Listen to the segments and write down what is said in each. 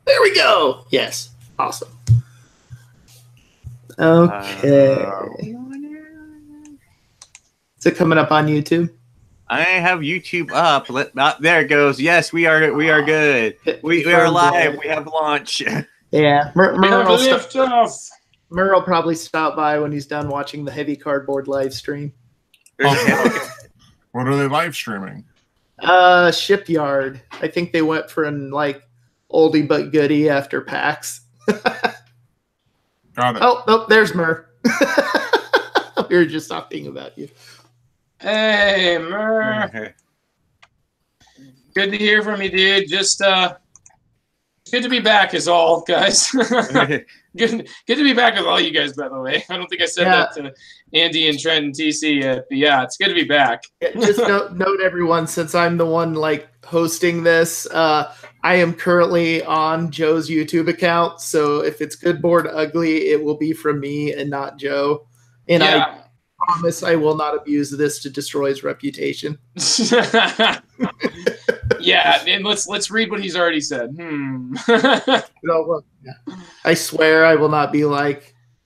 There we go. Yes. Awesome. Okay. Is it coming up on YouTube? I have YouTube up. There it goes. Yes, we are good. We are live. We have launch. Yeah. We will probably stop by when he's done watching the Heavy Cardboard live stream. What are they live streaming? Shipyard. I think they went for an oldie but goodie after PAX. Got it. Oh, there's Mur. We were just talking about you. Hey, Mur. Good to hear from you, dude. Just good to be back is all, guys. good to be back with all you guys, by the way. I don't think I said that to Andy and Trent and TC yet, but yeah, it's good to be back. Just note everyone, since I'm the one hosting this, I am currently on Joe's YouTube account, so if it's Good Board Ugly, it will be from me and not Joe. And I promise I will not abuse this to destroy his reputation. Yeah, and let's read what he's already said. I swear I will not be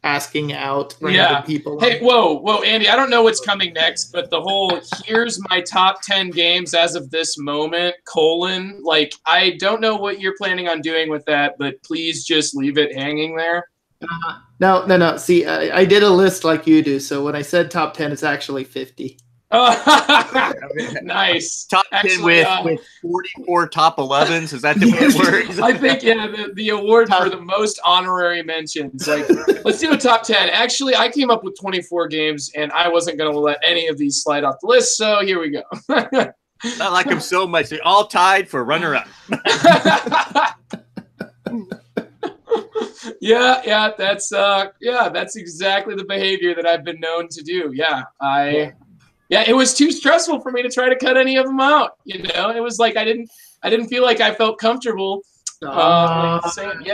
asking out random people. Hey, whoa, Andy, I don't know what's coming next, but the whole here's my top 10 games as of this moment, I don't know what you're planning on doing with that, but please just leave it hanging there. No. See, I did a list like you do, so when I said top 10, it's actually 50. Nice. Top 10 with 44 top 11s. Is that the way it works? I think, the award for the most honorary mentions. Let's do a top 10. Actually, I came up with 24 games, and I wasn't going to let any of these slide off the list, so here we go. I like them so much. They're all tied for runner-up. Yeah, that's exactly the behavior that I've been known to do. Yeah, it was too stressful for me to try to cut any of them out. It was I didn't feel like I felt comfortable. Saying,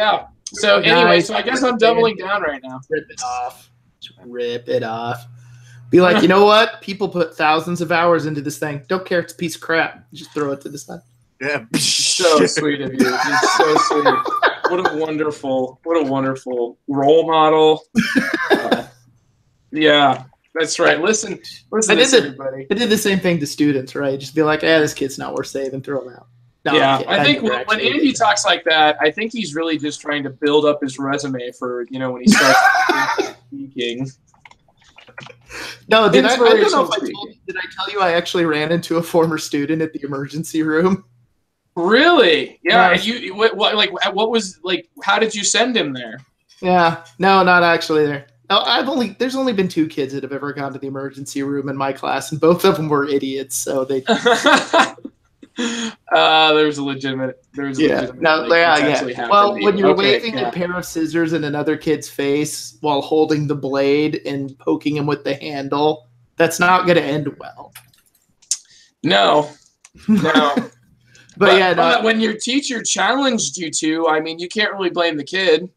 So anyway, so I guess I'm doubling down right now. Rip it off. Be like, you know what? People put thousands of hours into this thing. Don't care. It's a piece of crap. Just throw it to the side. Yeah. So sweet of you. It's so sweet. What a wonderful role model. Yeah. That's right. Listen everybody. I did the same thing to students, right? Just be like, this kid's not worth saving. Throw him out. No, yeah, I think when Andy talks like that, I think he's really just trying to build up his resume for, when he starts speaking. No, did I tell you I actually ran into a former student at the emergency room? Really? Yeah. How did you send him there? Yeah. No, not actually there. There's only been 2 kids that have ever gone to the emergency room in my class, and both of them were idiots. So they. There's a legitimate. Well, when you're waving a pair of scissors in another kid's face while holding the blade and poking him with the handle, that's not going to end well. No. But when your teacher challenged you to, you can't really blame the kid.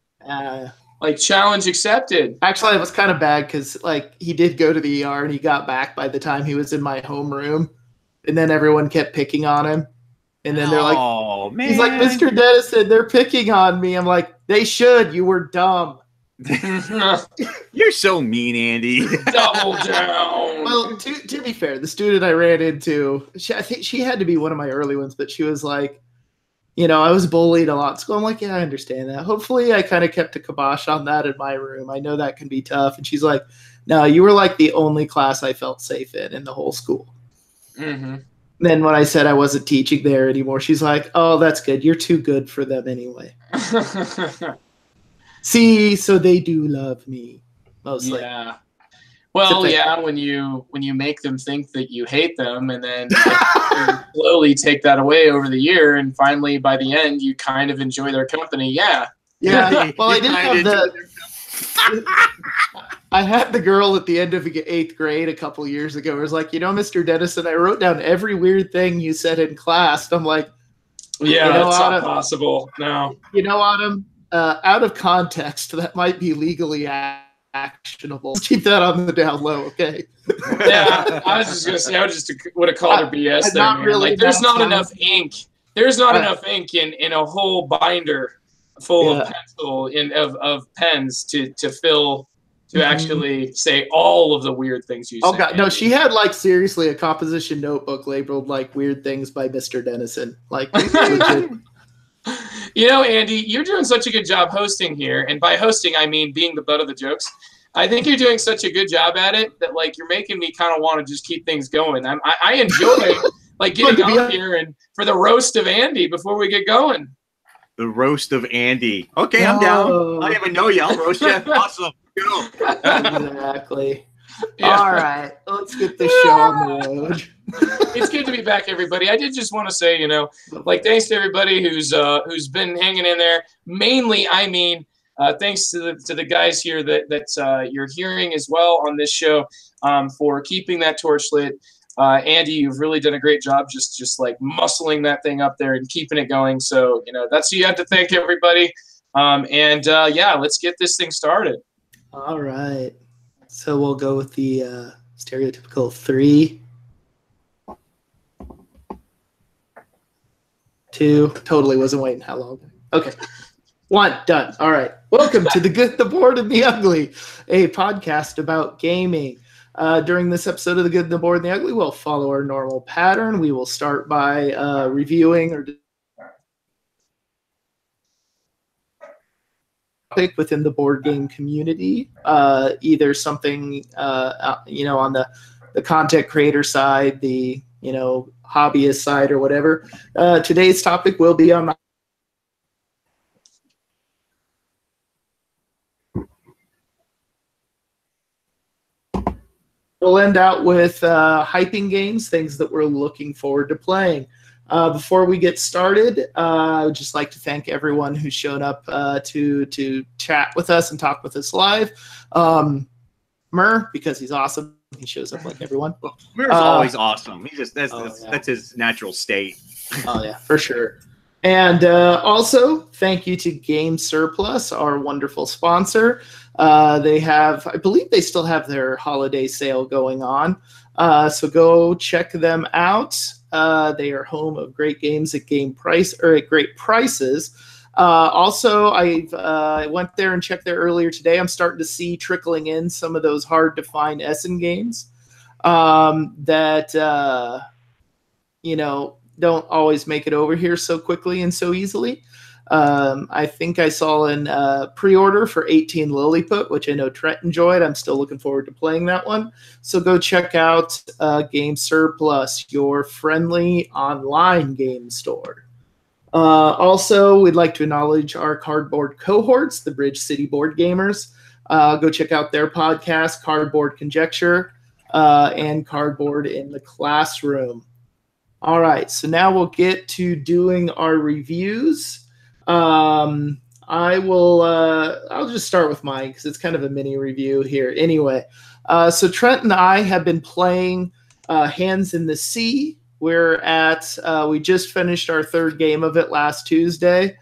Challenge accepted. Actually, it was kind of bad because he did go to the ER and he got back by the time he was in my homeroom, and then everyone kept picking on him, and then they're like, "Oh man!" He's like, "Mr. Dennison, they're picking on me." I'm like, "They should. You were dumb." You're so mean, Andy. Double down. Well, to be fair, the student I ran into, I think she had to be one of my early ones, but she was like, I was bullied a lot in school. I'm like, yeah, I understand that. Hopefully I kind of kept a kibosh on that in my room. I know that can be tough. And she's like, no, you were the only class I felt safe in the whole school. Mm-hmm. Then when I said I wasn't teaching there anymore, she's like, oh, that's good. You're too good for them anyway. See, so they do love me mostly. Yeah. Well, when you make them think that you hate them, and then slowly take that away over the year, and finally by the end you kind of enjoy their company. Yeah. Well, I didn't have I had the girl at the end of 8th grade a couple years ago. It was like, Mr. Dennison, I wrote down every weird thing you said in class. I'm like, that's not possible. No. Autumn, out of context, that might be legally actionable. Keep that on the down low, okay? Yeah, I was just gonna say, I would have called her BS there. Man. There's not enough ink. There's not enough ink in a whole binder full of pencil of pens to fill to actually say all of the weird things you say. Oh god, no, she had like seriously a composition notebook labeled like weird things by Mr. Dennison. Like legit. You know, Andy, you're doing such a good job hosting here, and by hosting I mean being the butt of the jokes. I think you're doing such a good job at it that like you're making me kind of want to just keep things going. I enjoy like getting on here and for the roast of Andy before we get going. The roast of Andy. Okay, I'm down. I don't even know you. I'll roast you. Awesome. Go. Exactly. Yeah. All right, let's get this show on the road. It's good to be back, everybody. I did just want to say, you know, like thanks to everybody who's been hanging in there. Mainly, I mean, thanks to the guys here that you're hearing as well on this show for keeping that torch lit. Andy, you've really done a great job just like muscling that thing up there and keeping it going. So, you know, that's who you have to thank, everybody. Yeah, let's get this thing started. All right. So we'll go with the stereotypical 3, 2. Totally wasn't waiting how long. Okay. 1, done. All right. Welcome to The Good, the Bored, and the Ugly, a podcast about gaming. During this episode of The Good, the Bored, and the Ugly, we'll follow our normal pattern. We will start by reviewing or within the board game community, either something you know, on the content creator side, the hobbyist side, or whatever. Today's topic will be on we'll end out with hyping games, things that we're looking forward to playing. Before we get started, I would just like to thank everyone who's shown up to chat with us and talk with us live. Mur, because he's awesome. He shows up like everyone. Well, Mur's always awesome. He just that's his natural state. Oh yeah, for sure. And also, thank you to Game Surplus, our wonderful sponsor. They have, I believe they still have their holiday sale going on. So go check them out. They are home of great games at at great prices. Also, I went there and checked there earlier today. I'm starting to see trickling in some of those hard to find Essen games that don't always make it over here so quickly and so easily. I think I saw an pre-order for 18 Lilliput, which I know Trent enjoyed. I'm still looking forward to playing that one. So go check out Game Surplus, your friendly online game store. Also, we'd like to acknowledge our cardboard cohorts, the Bridge City Board Gamers. Go check out their podcast, Cardboard Conjecture, and Cardboard in the Classroom. All right, so now we'll get to doing our reviews. I'll just start with mine because it's kind of a mini review here. Anyway, so Trent and I have been playing Hands in the Sea. We just finished our third game of it last Tuesday.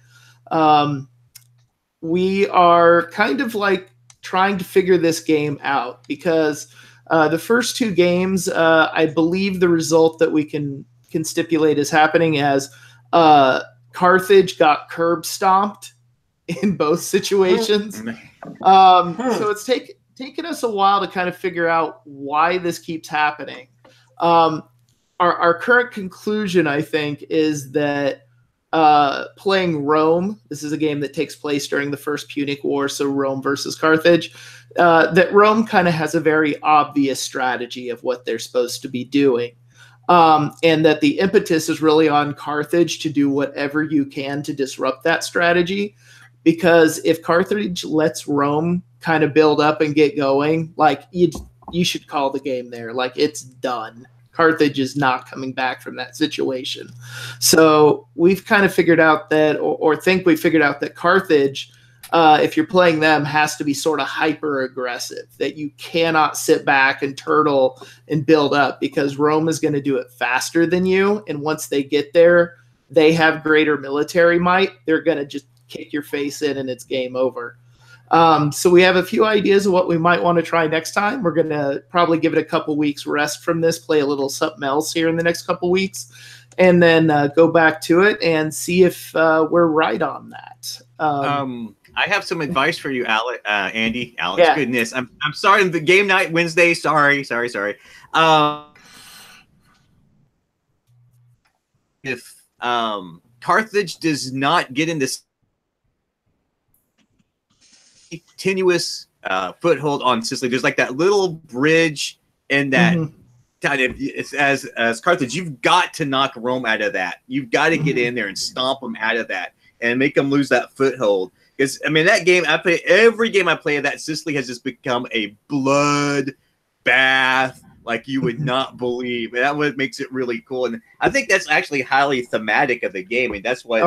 We are kind of like trying to figure this game out because the first 2 games, I believe the result that we can stipulate is happening as Carthage got curb stomped in both situations. So it's taken us a while to kind of figure out why this keeps happening. Our current conclusion, I think, is that playing Rome, this is a game that takes place during the First Punic War, so Rome versus Carthage, that Rome kind of has a very obvious strategy of what they're supposed to be doing. And that the impetus is really on Carthage to do whatever you can to disrupt that strategy. Because if Carthage lets Rome kind of build up and get going, like you should call the game there. Like it's done. Carthage is not coming back from that situation. So we've kind of figured out that, or think we figured out that Carthage, if you're playing them, has to be sort of hyper aggressive, that you cannot sit back and turtle and build up because Rome is going to do it faster than you. And once they get there, they have greater military might. They're going to just kick your face in and it's game over. So we have a few ideas of what we might want to try next time. We're going to probably give it a couple weeks rest from this, play a little something else here in the next couple weeks. and then go back to it and see if we're right on that. I have some advice for you, Andy. Alex, Yeah. goodness, I'm sorry. The game night Wednesday. Sorry. If Carthage does not get in this continuous foothold on Sicily, there's like that little bridge and that kind of it's as Carthage, you've got to knock Rome out of that. You've got to get in there and stomp them out of that and make them lose that foothold. Because I mean, that game every game I play, that Sicily has just become a blood bath like you would not believe. And that what makes it really cool. And I think that's actually highly thematic of the game. And that's why.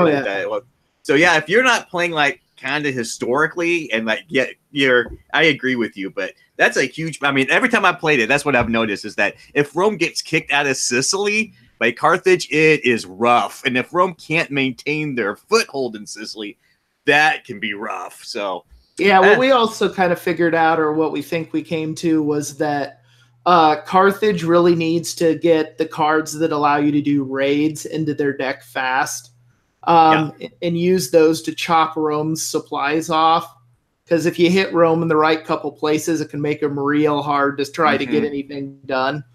So yeah, if you're not playing like kind of historically and like I agree with you, but that's a huge. I mean, every time I played it, that's what I've noticed is that if Rome gets kicked out of Sicily by Carthage, it is rough. And if Rome can't maintain their foothold in Sicily, that can be rough. So yeah, what we also kind of figured out, or what we think we came to, was that Carthage really needs to get the cards that allow you to do raids into their deck fast, and use those to chop Rome's supplies off. Because if you hit Rome in the right couple places, it can make them real hard to try to get anything done.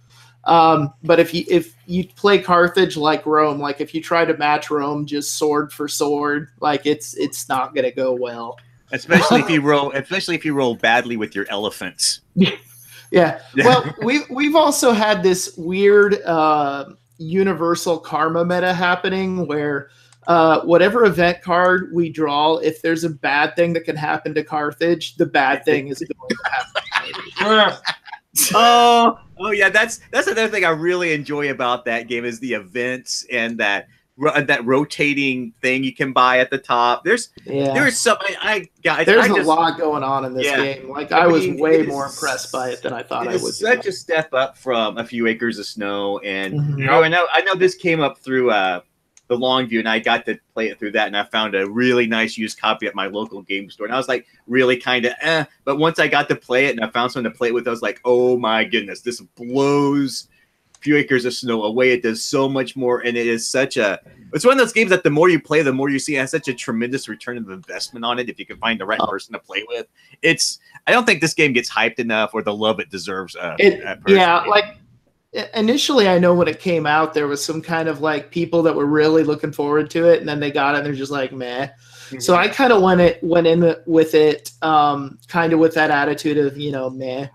But if you play Carthage like Rome, like if you try to match Rome just sword for sword, like it's not going to go well. Especially if you roll badly with your elephants. Yeah. Well, we've also had this weird universal karma meta happening where whatever event card we draw, if there's a bad thing that can happen to Carthage, the bad thing is going to happen. Oh yeah, that's another thing I really enjoy about that game is the events and that rotating thing you can buy at the top. There's something there's a lot going on in this game. Like I was way more impressed by it than I thought I would. It's such a step up from A Few Acres of Snow, and I know this came up through the Longview, and I got to play it through that, and I found a really nice used copy at my local game store, and I was like really kind of but once I got to play it and I found someone to play it with, I was like, oh my goodness, this blows Few Acres of Snow away. It does so much more, and it's one of those games that the more you play, the more you see it has such a tremendous return of investment on it if you can find the right person to play with. I don't think this game gets hyped enough or the love it deserves. Like initially, I know when it came out, there was some kind of like people that were really looking forward to it, and then they got it and they're just like, meh. Mm-hmm. So I kind of went in with it, kind of with that attitude of, meh.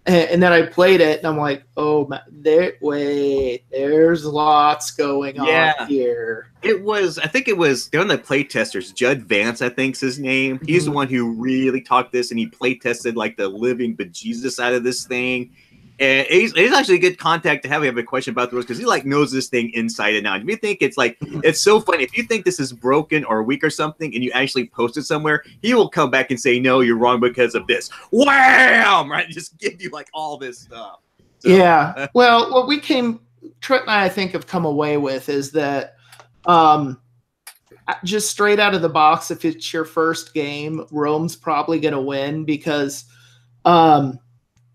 And then I played it, and I'm like, oh, there's lots going on here. I think it was one of the play testers, Judd Vance, I think's his name. He's the one who really talked this, and he play tested like the living bejesus out of this thing. And he's actually a good contact to have. We have a question about the rules because he like knows this thing inside and out. If you think it's so funny, if you think this is broken or weak or something, and you actually post it somewhere, he will come back and say, "No, you're wrong because of this." Wham! Right? Just give you like all this stuff. So, yeah. Well, what Trent and I think have come away with is that just straight out of the box, if it's your first game, Rome's probably going to win because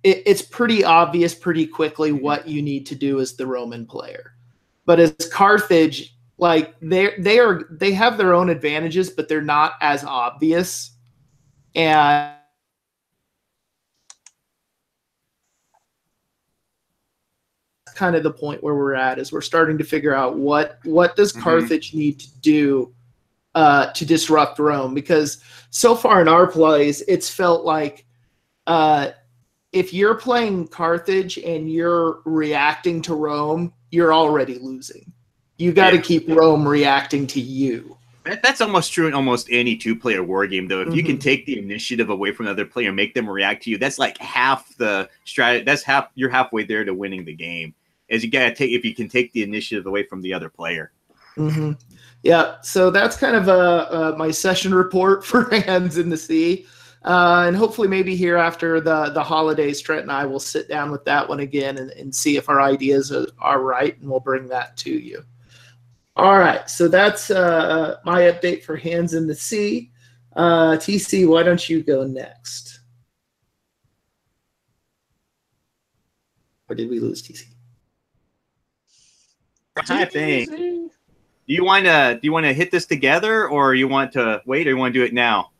it's pretty obvious pretty quickly what you need to do as the Roman player. But as Carthage, like they have their own advantages, but they're not as obvious. And kind of the point where we're at is we're starting to figure out what does Carthage need to do to disrupt Rome, because so far in our plays it's felt like if you're playing Carthage and you're reacting to Rome, you're already losing. You got to keep Rome reacting to you. That's almost true in almost any two-player war game, though. If you can take the initiative away from the other player, make them react to you, that's like half the strategy. You're halfway there to winning the game. As you gotta take, if you can take the initiative away from the other player. Yeah. So that's kind of my session report for Hands in the Sea. And hopefully maybe here after the holidays, Trent and I will sit down with that one again and see if our ideas are right, and we'll bring that to you. All right, so that's my update for Hands in the Sea. TC, why don't you go next? Or did we lose TC? I think. Do you want to hit this together, or you want to wait, or you want to do it now?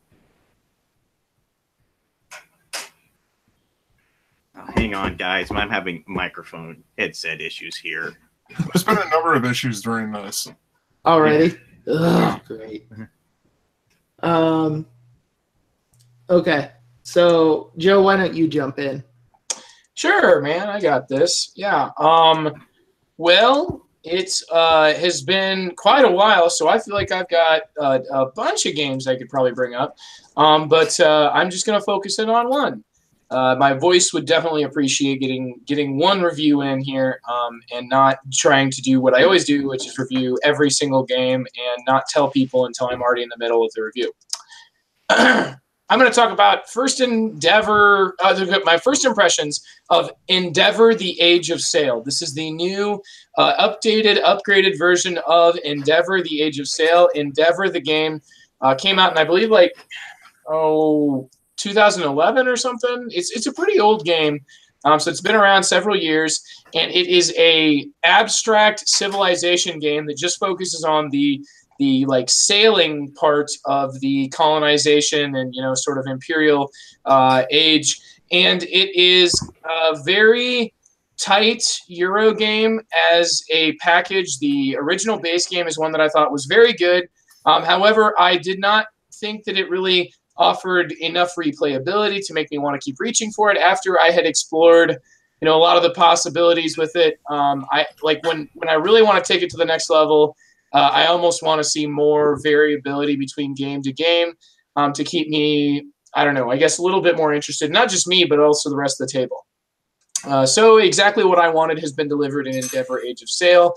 Oh, hang on, guys. I'm having microphone headset issues here. There's been a number of issues during this. Already? Ugh, great. Okay. So, Joe, why don't you jump in? Sure, man. I got this. Yeah. Well, it's has been quite a while, so I feel like I've got a bunch of games I could probably bring up. But I'm just going to focus in on one. My voice would definitely appreciate getting one review in here, and not trying to do what I always do, which is review every single game and not tell people until I'm already in the middle of the review. I'm going to talk about first Endeavor, my first impressions of Endeavor: The Age of Sail. This is the new upgraded version of Endeavor: The Age of Sail. Endeavor, the game, came out in, I believe, 2011 or something. It's a pretty old game, so it's been around several years, and it is a abstract civilization game that just focuses on the sailing part of the colonization and sort of imperial age, and it is a very tight Euro game as a package. The original base game is one that I thought was very good. However, I did not think that it really offered enough replayability to make me want to keep reaching for it after I had explored a lot of the possibilities with it. I like when I really want to take it to the next level. I almost want to see more variability between game to game, to keep me, I don't know, I guess a little bit more interested, not just me, but also the rest of the table. So exactly what I wanted has been delivered in Endeavor: Age of Sail.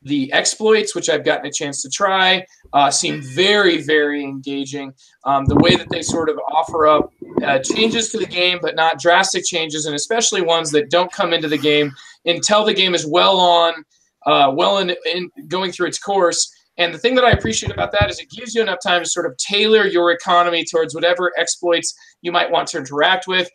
The exploits, which I've gotten a chance to try, seem very, very engaging. The way that they sort of offer up changes to the game, but not drastic changes, and especially ones that don't come into the game until the game is well in going through its course. And the thing that I appreciate about that is it gives you enough time to sort of tailor your economy towards whatever exploits you might want to interact with.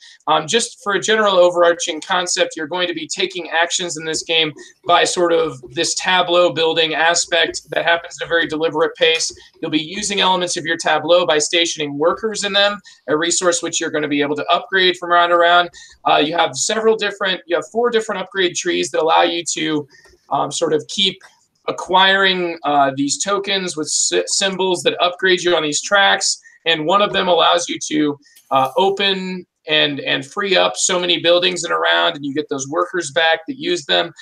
Just for a general overarching concept, you're going to be taking actions in this game by sort of this tableau building aspect that happens at a very deliberate pace. You'll be using elements of your tableau by stationing workers in them, a resource which you're going to be able to upgrade from round to round. You have 4 different upgrade trees that allow you to sort of keep acquiring these tokens with symbols that upgrade you on these tracks, and one of them allows you to open and free up so many buildings in a round, and you get those workers back that use them,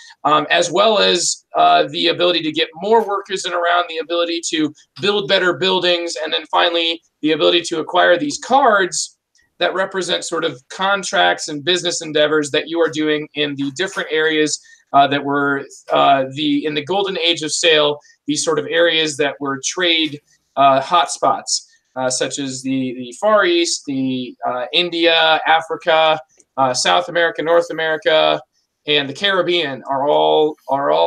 as well as the ability to get more workers in a round, the ability to build better buildings, and then finally the ability to acquire these cards that represent sort of contracts and business endeavors that you are doing in the different areas that were in the golden age of sail, these sort of areas that were trade hotspots, such as the Far East, the India, Africa, South America, North America, and the Caribbean are all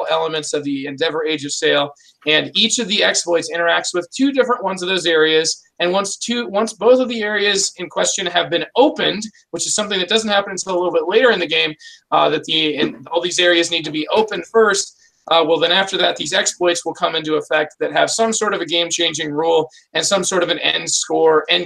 elements of the Endeavor: Age of Sail. And each of the exploits interacts with 2 different ones of those areas. And once both of the areas in question have been opened, which is something that doesn't happen until a little bit later in the game, that all these areas need to be opened first. Well, then after that, these exploits will come into effect that have some sort of a game-changing rule and some sort of an end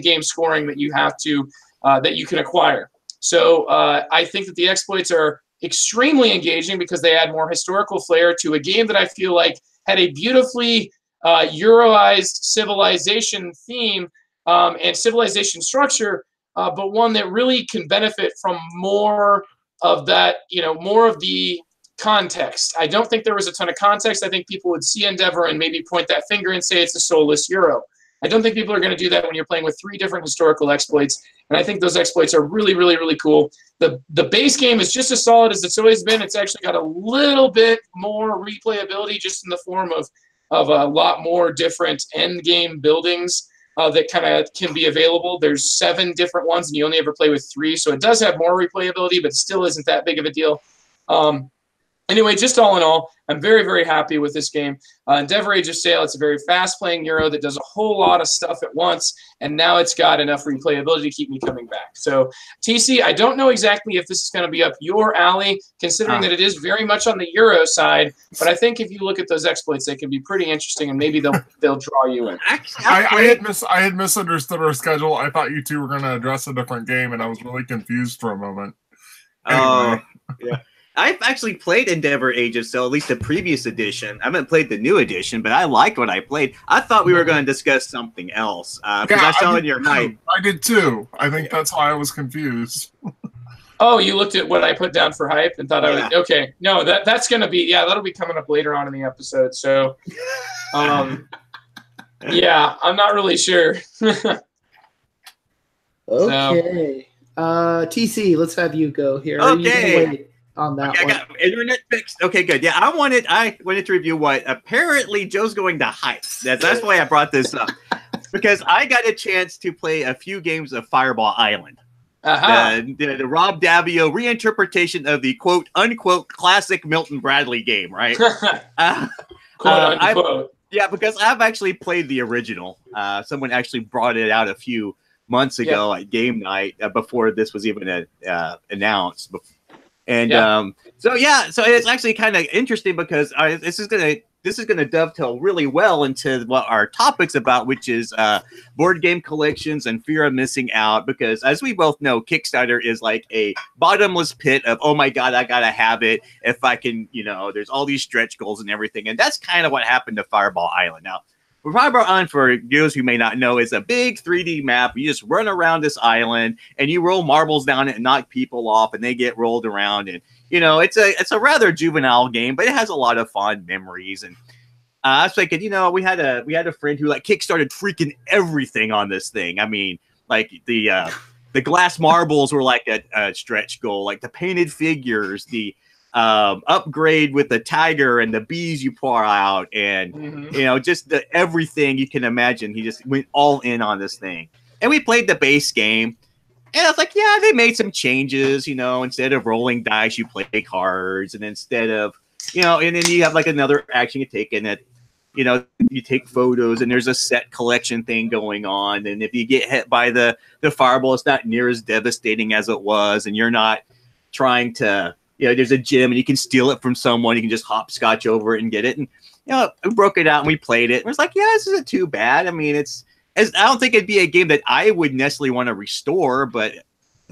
game scoring that you have to that you can acquire. So I think that the exploits are extremely engaging because they add more historical flair to a game that I feel like had a beautifully Euroized civilization theme and civilization structure, but one that really can benefit from more of that, more of the context. I don't think there was a ton of context. I think people would see Endeavor and maybe point that finger and say it's a soulless Euro. I don't think people are going to do that when you're playing with 3 different historical exploits, and I think those exploits are really, really, really cool. The base game is just as solid as it's always been. It's actually got a little bit more replayability, just in the form of a lot more different end game buildings that kind of can be available. There's 7 different ones, and you only ever play with 3, so it does have more replayability, but still isn't that big of a deal. Anyway, just all in all, I'm very, very happy with this game. Endeavor Age of Sail, it's a very fast-playing Euro that does a whole lot of stuff at once, and now it's got enough replayability to keep me coming back. So, TC, I don't know exactly if this is going to be up your alley, considering that it is very much on the Euro side, but I think if you look at those exploits, they can be pretty interesting, and maybe they'll draw you in. I had misunderstood our schedule. I thought you two were going to address a different game, and I was really confused for a moment. Anyway. Yeah. I've actually played Endeavor Age of Sail, at least the previous edition. I haven't played the new edition, but I liked what I played. I thought we were going to discuss something else because I saw in your hype. I did too. I think that's why I was confused. Oh, you looked at what I put down for hype and thought I was okay. No, that's going to be that'll be coming up later on in the episode. So, yeah, I'm not really sure. Okay, TC, let's have you go here. Okay. On that I got internet fixed. Okay, good. Yeah, I wanted to review what apparently Joe's going to hype. That's why I brought this up, because I got a chance to play a few games of Fireball Island. The Rob Daviau reinterpretation of the quote unquote classic Milton Bradley game, right? Quote unquote. Yeah, because I've actually played the original. Someone actually brought it out a few months ago at game night before this was even announced. And so it's actually kind of interesting because this is gonna dovetail really well into what our topic's about, which is board game collections and fear of missing out. Because as we both know, Kickstarter is like a bottomless pit of, oh my god, I gotta have it if I can. There's all these stretch goals and everything, and that's kind of what happened to Fireball Island. Now, Fireball Island, for those who may not know, is a big 3D map. You just run around this island and you roll marbles down it and knock people off, and they get rolled around. And it's a rather juvenile game, but it has a lot of fond memories. And I was thinking, we had a friend who kickstarted freaking everything on this thing. I mean, the glass marbles were like a stretch goal, like the painted figures, the upgrade with the tiger and the bees you pour out, and just everything you can imagine. He just went all in on this thing, and we played the base game, and I was like, yeah, they made some changes. Instead of rolling dice, you play cards, and instead of and then you have another action you take in it. You take photos, and there's a set collection thing going on, and if you get hit by the fireball, it's not near as devastating as it was, and you're not trying to there's a gem and you can steal it from someone. You can just hopscotch over it and get it. And, we broke it out and we played it. And it was like, yeah, this isn't too bad. I mean, I don't think it'd be a game that I would necessarily want to restore, but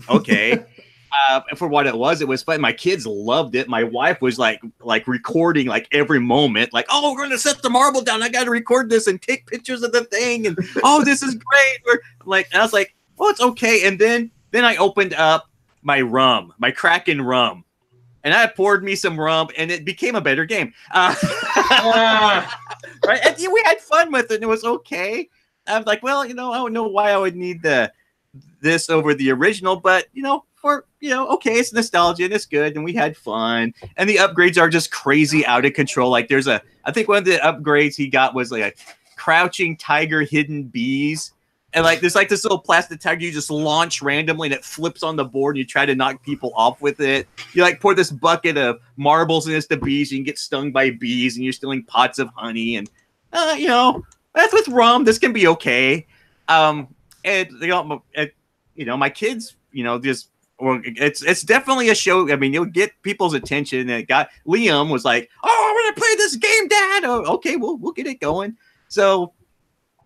okay. For what it was fun. My kids loved it. My wife was like recording every moment, oh, we're going to set the marble down. I got to record this and take pictures of the thing. And, oh, this is great. And I was like, oh, it's okay. And then I opened up my Kraken rum. And I poured me some rum, and it became a better game. Right? And we had fun with it, and it was okay. I was like, well, I don't know why I would need this over the original, but okay, it's nostalgia and it's good, and we had fun. And the upgrades are just crazy out of control. I think one of the upgrades he got was a crouching tiger, hidden bees. And there's this little plastic tiger you just launch randomly, and it flips on the board, and you try to knock people off with it. You pour this bucket of marbles, and it's the bees. You can get stung by bees, and you're stealing pots of honey. And that's with rum. This can be okay. And my kids, it's definitely a show. I mean, you'll get people's attention. And Liam was like, "Oh, I want to play this game, Dad." Oh, okay, we'll get it going. So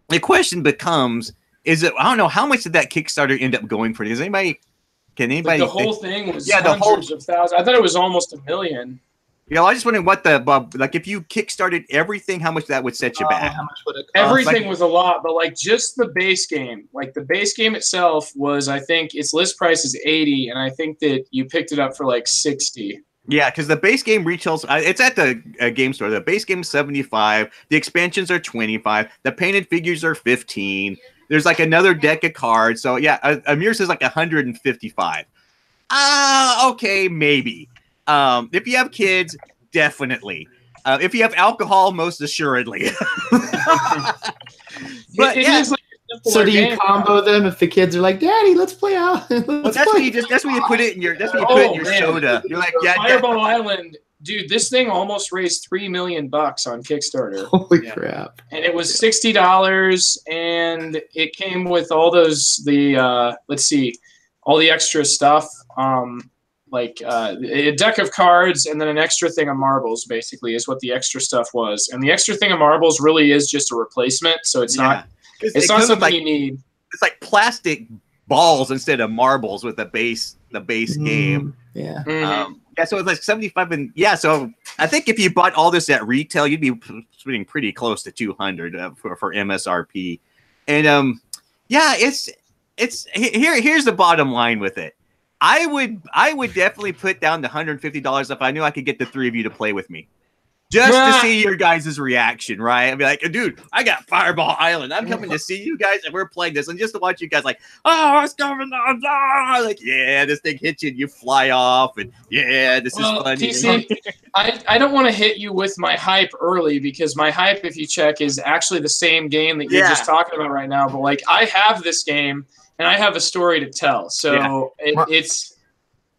the question becomes. I don't know, how much did that Kickstarter end up going for? Can anybody? The whole thing was hundreds of thousands. I thought it was almost $1 million. I just wondering what if you Kickstarted everything, how much that would set you back? How much would it cost? Everything was a lot, but just the base game, the base game itself was, I think its list price is $80, and I think that you picked it up for $60. Yeah, because the base game retails, it's at the game store. The base game is $75. The expansions are $25. The painted figures are $15. There's another deck of cards. So yeah, Amir says $155. Okay, maybe. If you have kids, definitely. If you have alcohol, most assuredly. But it is so do you combo them if the kids are like, "Daddy, let's play out"? That's where you put it in your. That's where you put it in your soda. You're like, yeah. Fireball Island dude, this thing almost raised $3 million on Kickstarter. Holy crap! And it was $60, and it came with all those all the extra stuff, like a deck of cards and then an extra thing of marbles. Basically, is what the extra stuff was. And the extra thing of marbles really is just a replacement, so it's not something you need. It's like plastic balls instead of marbles with the base game. Yeah. Yeah, so it's like 75, and yeah, so I think if you bought all this at retail, you'd be spending pretty close to 200 for MSRP. And yeah, it's here's the bottom line with it. I would definitely put down the $150 if I knew I could get the three of you to play with me. Just to see your guys' reaction, right? I'd be like, dude, I got Fireball Island. I'm coming to see you guys, and we're playing this. And just to watch you guys like, oh, what's going on? Oh, like, yeah, this thing hits you and you fly off. And yeah, this is funny. TC, I don't want to hit you with my hype early, because my hype, if you check, is actually the same game that you're just talking about right now. But, like, I have this game, and I have a story to tell. So it's...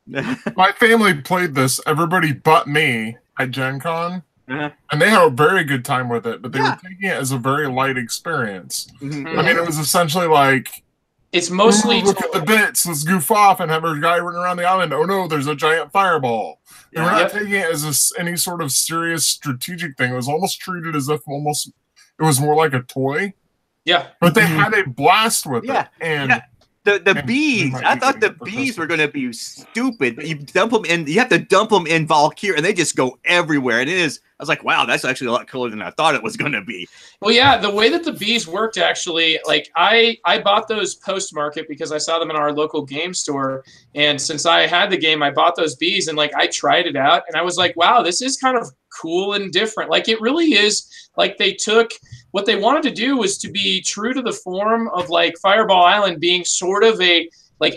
My family played this, everybody but me, at Gen Con. And they had a very good time with it, but they were taking it as a very light experience. I mean, it was essentially like, it's mostly look at the bits, let's goof off and have a guy running around the island. Oh no, there's a giant fireball. They were not taking it as any sort of serious strategic thing. It was almost treated as if it was more like a toy. Yeah. But they had a blast with it. And the bees, I thought the bees were going to be stupid. You dump them in, you have to dump them in Valkyria, and they just go everywhere. And I was like, wow, that's actually a lot cooler than I thought it was going to be. Well, yeah, the way that the bees worked, actually, like I bought those post-market because I saw them in our local game store. And since I had the game, I bought those bees, and like I tried it out, and I was like, wow, this is kind of cool and different. Like, it really is. Like, they took what they wanted to do was to be true to the form of like Fireball Island being sort of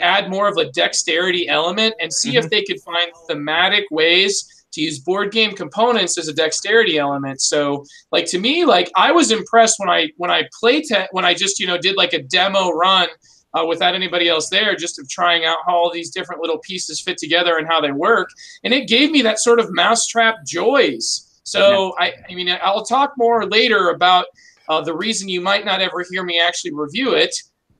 add more of a dexterity element, and see if they could find thematic ways to use board game components as a dexterity element. So like, to me, like, I was impressed when I just, did like a demo run without anybody else there, just of trying out how all these different little pieces fit together and how they work. And it gave me that sort of mousetrap joys. So I mean, I'll talk more later about the reason you might not ever hear me actually review it,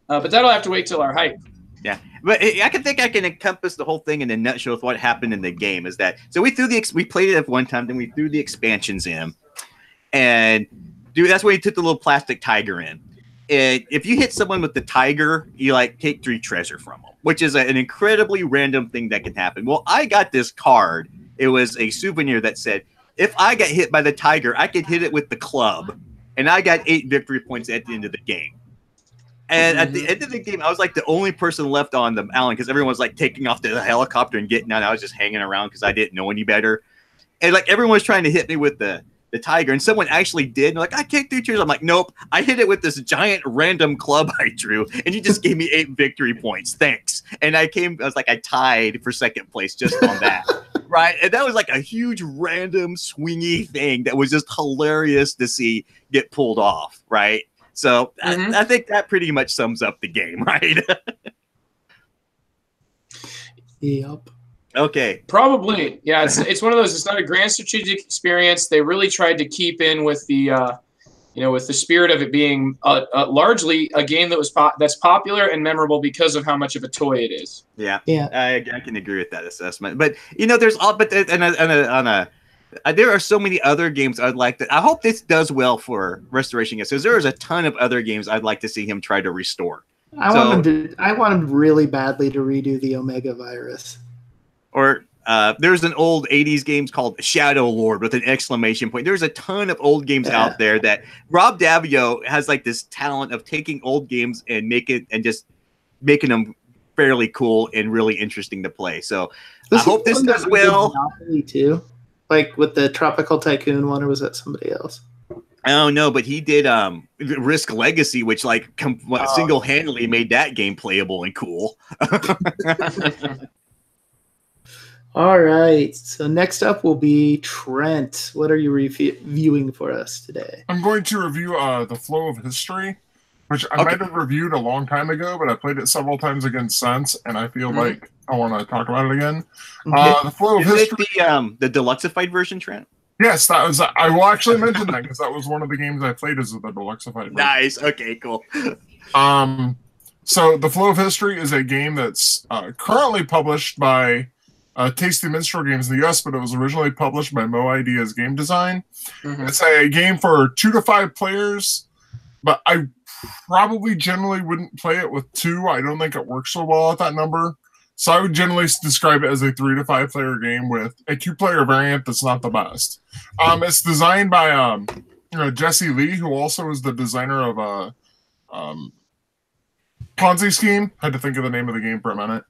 but that'll have to wait till our hype. Yeah, but I can encompass the whole thing in a nutshell with what happened in the game. Is that so? We played it at one time, then we threw the expansions in, and dude, that's where you took the little plastic tiger in. And if you hit someone with the tiger, you like take 3 treasure from them, which is an incredibly random thing that can happen. Well, I got this card. It was a souvenir that said, if I got hit by the tiger, I could hit it with the club, and I got 8 victory points at the end of the game. And at the end of the game, I was like the only person left on the island because everyone was like taking off the helicopter and getting out. I was just hanging around because I didn't know any better. And like everyone was trying to hit me with the tiger, and someone actually did. And like, I kicked 3 tiers. I'm like, nope. I hit it with this giant random club I drew, and you just gave me 8 victory points. Thanks. And I was like, I tied for 2nd place just on that. Right. And that was like a huge random swingy thing that was just hilarious to see get pulled off. Right. So I think that pretty much sums up the game, right? Yep. Okay. Probably. Yeah, it's one of those. It's not a grand strategic experience. They really tried to keep in with the, with the spirit of it being largely a game that's popular and memorable because of how much of a toy it is. Yeah. I can agree with that assessment. But there's all. But there are so many other games I'd like to. I hope this does well for restoration because there is a ton of other games I'd like to see him try to restore. I want him really badly to redo the Omega Virus. Or there's an old 80s games called Shadow Lord with an exclamation point. There's a ton of old games out there that Rob Daviau has like this talent of taking old games and just making them fairly cool and really interesting to play. So I hope this does well. Monopoly too? Like with the Tropical Tycoon one, or was that somebody else? I don't know, but he did Risk Legacy, which like single-handedly made that game playable and cool. All right. So next up will be Trent. What are you reviewing for us today? I'm going to review The Flow of History, which I might have reviewed a long time ago, but I played it several times again since, and I feel like I want to talk about it again. The Flow of Is History. it the Deluxeified version, Trent? Yes, that was. I will actually mention that because that was one of the games I played as the Deluxeified version. Nice. Okay, cool. So the Flow of History is a game that's currently published by Tasty Minstrel Games in the US, but it was originally published by Mo Ideas Game Design. It's a game for 2 to 5 players, but I probably generally wouldn't play it with 2. I don't think it works so well at that number. So I would generally describe it as a 3 to 5 player game with a 2-player variant that's not the best. It's designed by Jesse Lee, who also is the designer of Ponzi Scheme. Had to think of the name of the game for a minute.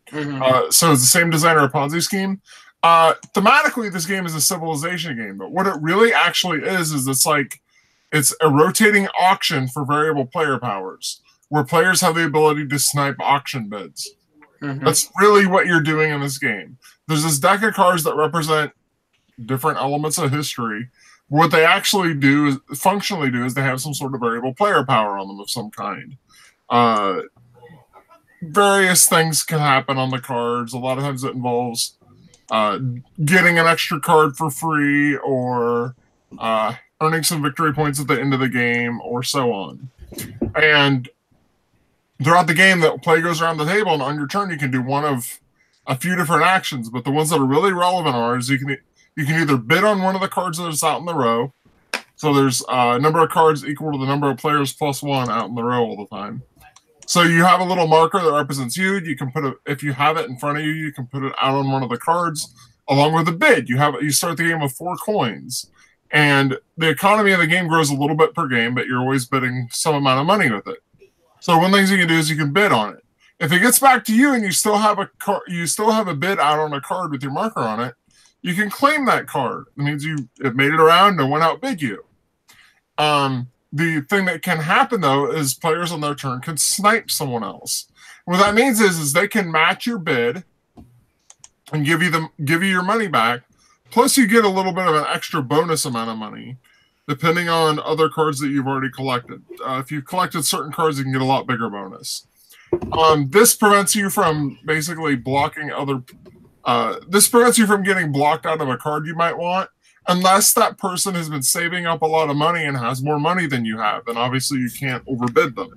So it's the same designer of Ponzi Scheme. Thematically, this game is a civilization game, but what it really actually is it's a rotating auction for variable player powers, where players have the ability to snipe auction bids. That's really what you're doing in this game. There's this deck of cards that represent different elements of history. What they actually functionally do is they have some sort of variable player power on them of some kind. Various things can happen on the cards. A lot of times it involves getting an extra card for free or earning some victory points at the end of the game or so on. And throughout the game, the play goes around the table, and on your turn, you can do one of a few different actions. But the ones that are really relevant are you can either bid on one of the cards that's out in the row. So there's a number of cards equal to the number of players plus 1 out in the row all the time. So you have a little marker that represents you. You can if you have it in front of you, you can put it out on one of the cards along with a bid. You start the game with 4 coins. And the economy of the game grows a little bit per game, but you're always bidding some amount of money with it. So one thing you can do is you can bid on it. If it gets back to you and you still have a bid out on a card with your marker on it, you can claim that card. It means it made it around, no one outbid you. The thing that can happen though is players on their turn can snipe someone else. What that means is they can match your bid and give you your money back. Plus you get a little bit of an extra bonus amount of money, depending on other cards that you've already collected. If you've collected certain cards, you can get a lot bigger bonus. This prevents you from basically blocking this prevents you from getting blocked out of a card you might want, unless that person has been saving up a lot of money and has more money than you have. Then obviously you can't overbid them.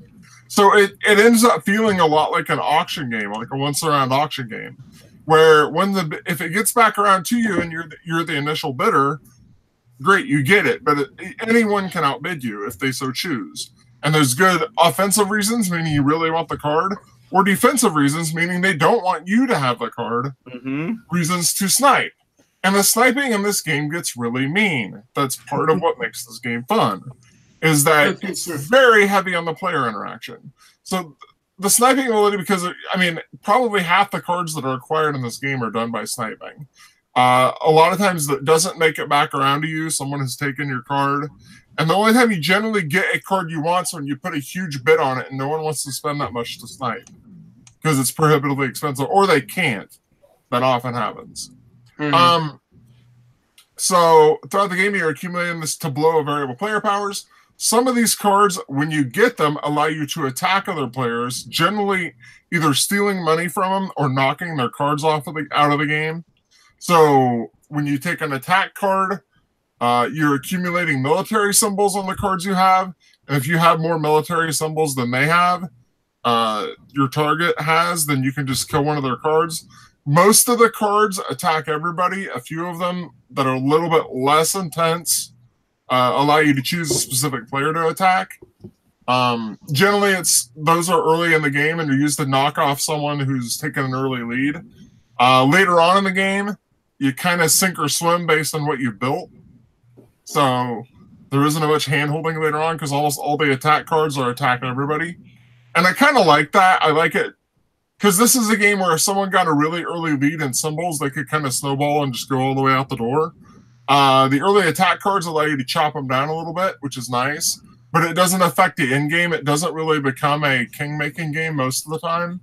So it ends up feeling a lot like an auction game, like a once-around auction game, where if it gets back around to you and you're the initial bidder, great, you get it, but anyone can outbid you if they so choose. And there's good offensive reasons, meaning you really want the card, or defensive reasons, meaning they don't want you to have the card, reasons to snipe. And the sniping in this game gets really mean. That's part of what makes this game fun, is that it's very heavy on the player interaction. So the sniping ability, because, probably half the cards that are acquired in this game are done by sniping. A lot of times that doesn't make it back around to you. Someone has taken your card. And the only time you generally get a card you want is when you put a huge bid on it and no one wants to spend that much to snipe because it's prohibitively expensive, or they can't. That often happens. So throughout the game, you're accumulating this tableau of variable player powers. Some of these cards, when you get them, allow you to attack other players, generally either stealing money from them or knocking their cards out of the game. So when you take an attack card, you're accumulating military symbols on the cards you have. And if you have more military symbols than they have, your target has, then you can just kill one of their cards. Most of the cards attack everybody. A few of them that are a little bit less intense allow you to choose a specific player to attack. Generally, those are early in the game and are used to knock off someone who's taken an early lead. Later on in the game, you kind of sink or swim based on what you built. So there isn't much hand-holding later on because almost all the attack cards are attacking everybody. And I kind of like that. I like it because this is a game where if someone got a really early lead in symbols, they could kind of snowball and just go all the way out the door. The early attack cards allow you to chop them down a little bit, which is nice. But it doesn't affect the end game. It doesn't really become a king-making game most of the time.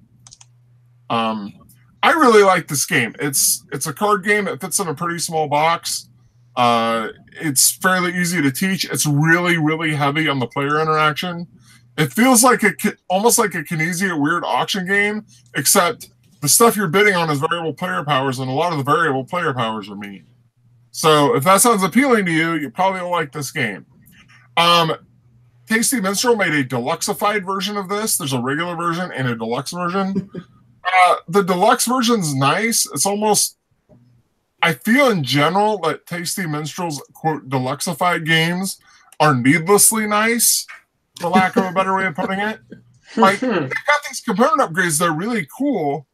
I really like this game. It's a card game. It fits in a pretty small box. It's fairly easy to teach. It's really, really heavy on the player interaction. It feels like almost like a Kinesia weird auction game, except the stuff you're bidding on is variable player powers, and a lot of the variable player powers are mean. So if that sounds appealing to you, you probably will like this game. Tasty Minstrel made a deluxeified version of this. There's a regular version and a deluxe version. The deluxe version's nice. It's almost, I feel in general that Tasty Minstrel's quote deluxeified games are needlessly nice, for lack of a better way of putting it. Like, they've got these component upgrades that are really cool,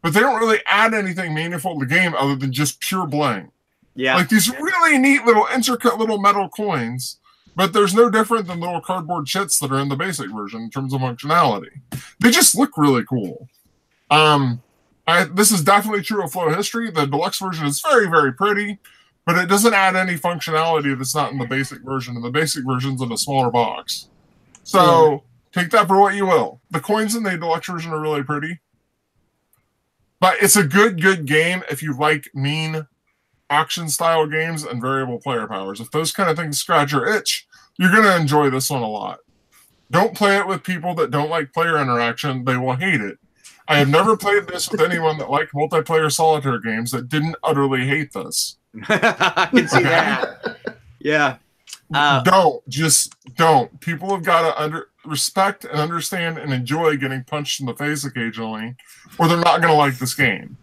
but they don't really add anything meaningful to the game other than just pure bling. Yeah. Like these really neat little intricate little metal coins, but there's no different than little cardboard chits that are in the basic version in terms of functionality. They just look really cool. This is definitely true of Flow History. The deluxe version is very, very pretty, but it doesn't add any functionality that's not in the basic version, and the basic version's in a smaller box. So take that for what you will. The coins in the deluxe version are really pretty, but it's a good game if you like mean auction-style games and variable player powers. If those kind of things scratch your itch, you're going to enjoy this one a lot. Don't play it with people that don't like player interaction. They will hate it. I have never played this with anyone that liked multiplayer solitaire games that didn't utterly hate this. I can see that. Yeah. Don't. People have got to respect and understand and enjoy getting punched in the face occasionally, or they're not going to like this game.